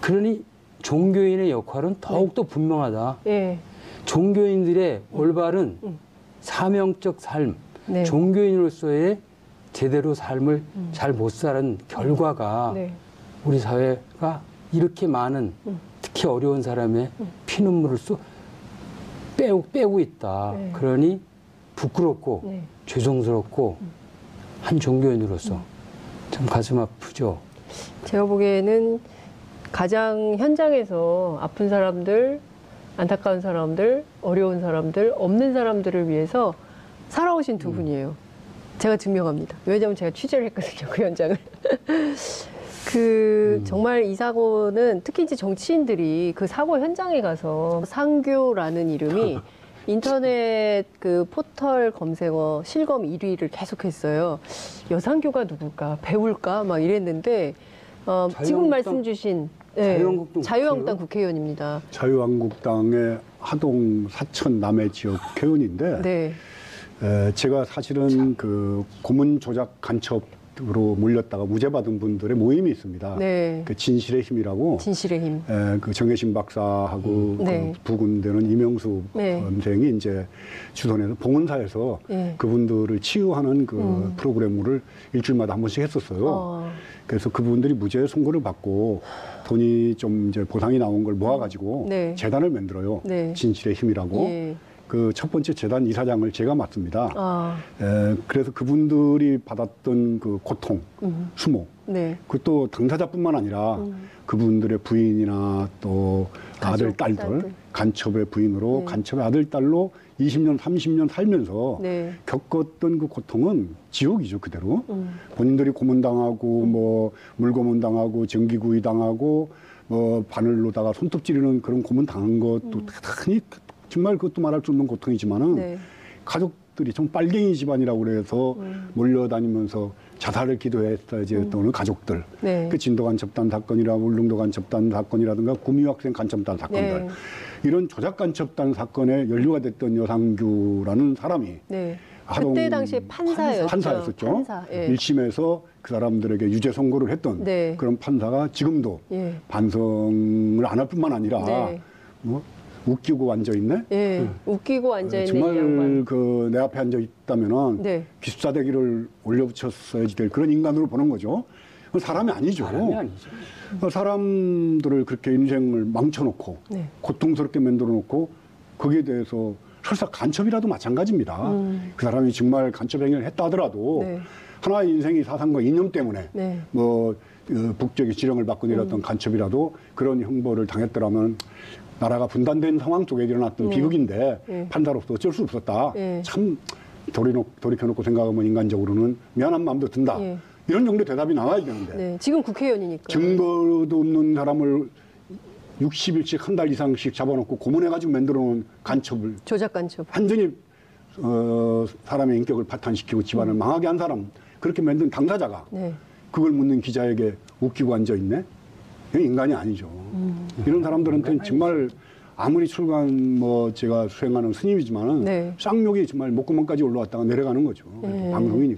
그러니 종교인의 역할은 더욱더 분명하다. 종교인들의 올바른 사명적 삶, 종교인으로서의 제대로 삶을 잘 못 사는 결과가 우리 사회가 이렇게 많은 특히 어려운 사람의 피눈물을 빼고 있다. 그러니 부끄럽고 죄송스럽고 한 종교인으로서 참 가슴 아프죠. 제가 보기에는 가장 현장에서 아픈 사람들, 안타까운 사람들, 어려운 사람들, 없는 사람들을 위해서 살아오신 두 분이에요. 제가 증명합니다. 왜냐하면 제가 취재를 했거든요, 그 현장을. 정말 이 사고는 특히 이제 정치인들이 그 사고 현장에 가서 상규라는 이름이 인터넷 그 포털 검색어 실검 1위를 계속했어요. 여상규가 누굴까? 배울까? 막 이랬는데 지금 말씀 주신 자유한국당 국회의원입니다. 자유한국당의 하동 사천 남해 지역 회원인데 네. 제가 사실은 그 고문 조작 간첩으로 몰렸다가 무죄 받은 분들의 모임이 있습니다. 네. 그 진실의 힘이라고. 진실의 힘. 그 정혜신 박사하고 네. 그 부군되는 이명수 선생이 이제 주선해서 봉은사에서 그분들을 치유하는 그 프로그램을 일주일마다 한 번씩 했었어요. 그래서 그분들이 무죄 선고를 받고 돈이 좀 이제 보상이 나온 걸 모아가지고 재단을 만들어요. 진실의 힘이라고. 그 첫 번째 재단 이사장을 제가 맡습니다. 그래서 그분들이 받았던 그 고통, 수모, 그것도 당사자뿐만 아니라 그분들의 부인이나 또 아들, 딸들, 간첩의 부인으로 간첩의 아들, 딸로 20년, 30년 살면서 겪었던 그 고통은 지옥이죠, 그대로. 본인들이 고문당하고, 뭐, 물고문당하고, 전기구이당하고, 뭐, 바늘로다가 손톱 찌르는 그런 고문 당한 것도 대단히 정말 그것도 말할 수 없는 고통이지만은 가족들이 좀 빨갱이 집안이라고 그래서 몰려다니면서 자살을 기도했어야지 했던 가족들. 그 진도 간첩단 사건이라 울릉도 간첩단 사건이라든가 구미호 학생 간첩단 사건들. 이런 조작 간첩단 사건에 연루가 됐던 여상규라는 사람이 그때 당시에 판사였죠. 판사였었죠. 판사. 1심에서 그 사람들에게 유죄 선고를 했던 그런 판사가 지금도 반성을 안 할 뿐만 아니라 뭐 웃기고 앉아있네? 웃기고 앉아있는 정말 그 내 앞에 앉아있다면은 기숙사대기를 올려붙였어야지 될 그런 인간으로 보는 거죠. 사람이 아니죠. 사람이 아니죠. 사람들을 그렇게 인생을 망쳐놓고 고통스럽게 만들어놓고 거기에 대해서 설사 간첩이라도 마찬가지입니다. 그 사람이 정말 간첩 행위를 했다 하더라도 하나의 인생이 사상과 이념 때문에 뭐 북적의 지령을 받고 내렸던 간첩이라도 그런 형벌을 당했더라면 나라가 분단된 상황 속에 일어났던 비극인데 판사로서 어쩔 수 없었다. 참 돌이켜놓고 생각하면 인간적으로는 미안한 마음도 든다. 이런 정도 대답이 나와야 되는데 지금 국회의원이니까 증거도 없는 사람을 60일씩 한 달 이상씩 잡아놓고 고문해가지고 만들어놓은 간첩을 조작 간첩 완전히 사람의 인격을 파탄시키고 집안을 망하게 한 사람 그렇게 만든 당사자가 그걸 묻는 기자에게 웃기고 앉아있네? 인간이 아니죠. 이런 사람들한테는 정말 아무리 출간 뭐 제가 수행하는 스님이지만은 쌍욕이 정말 목구멍까지 올라왔다가 내려가는 거죠. 방송이니까.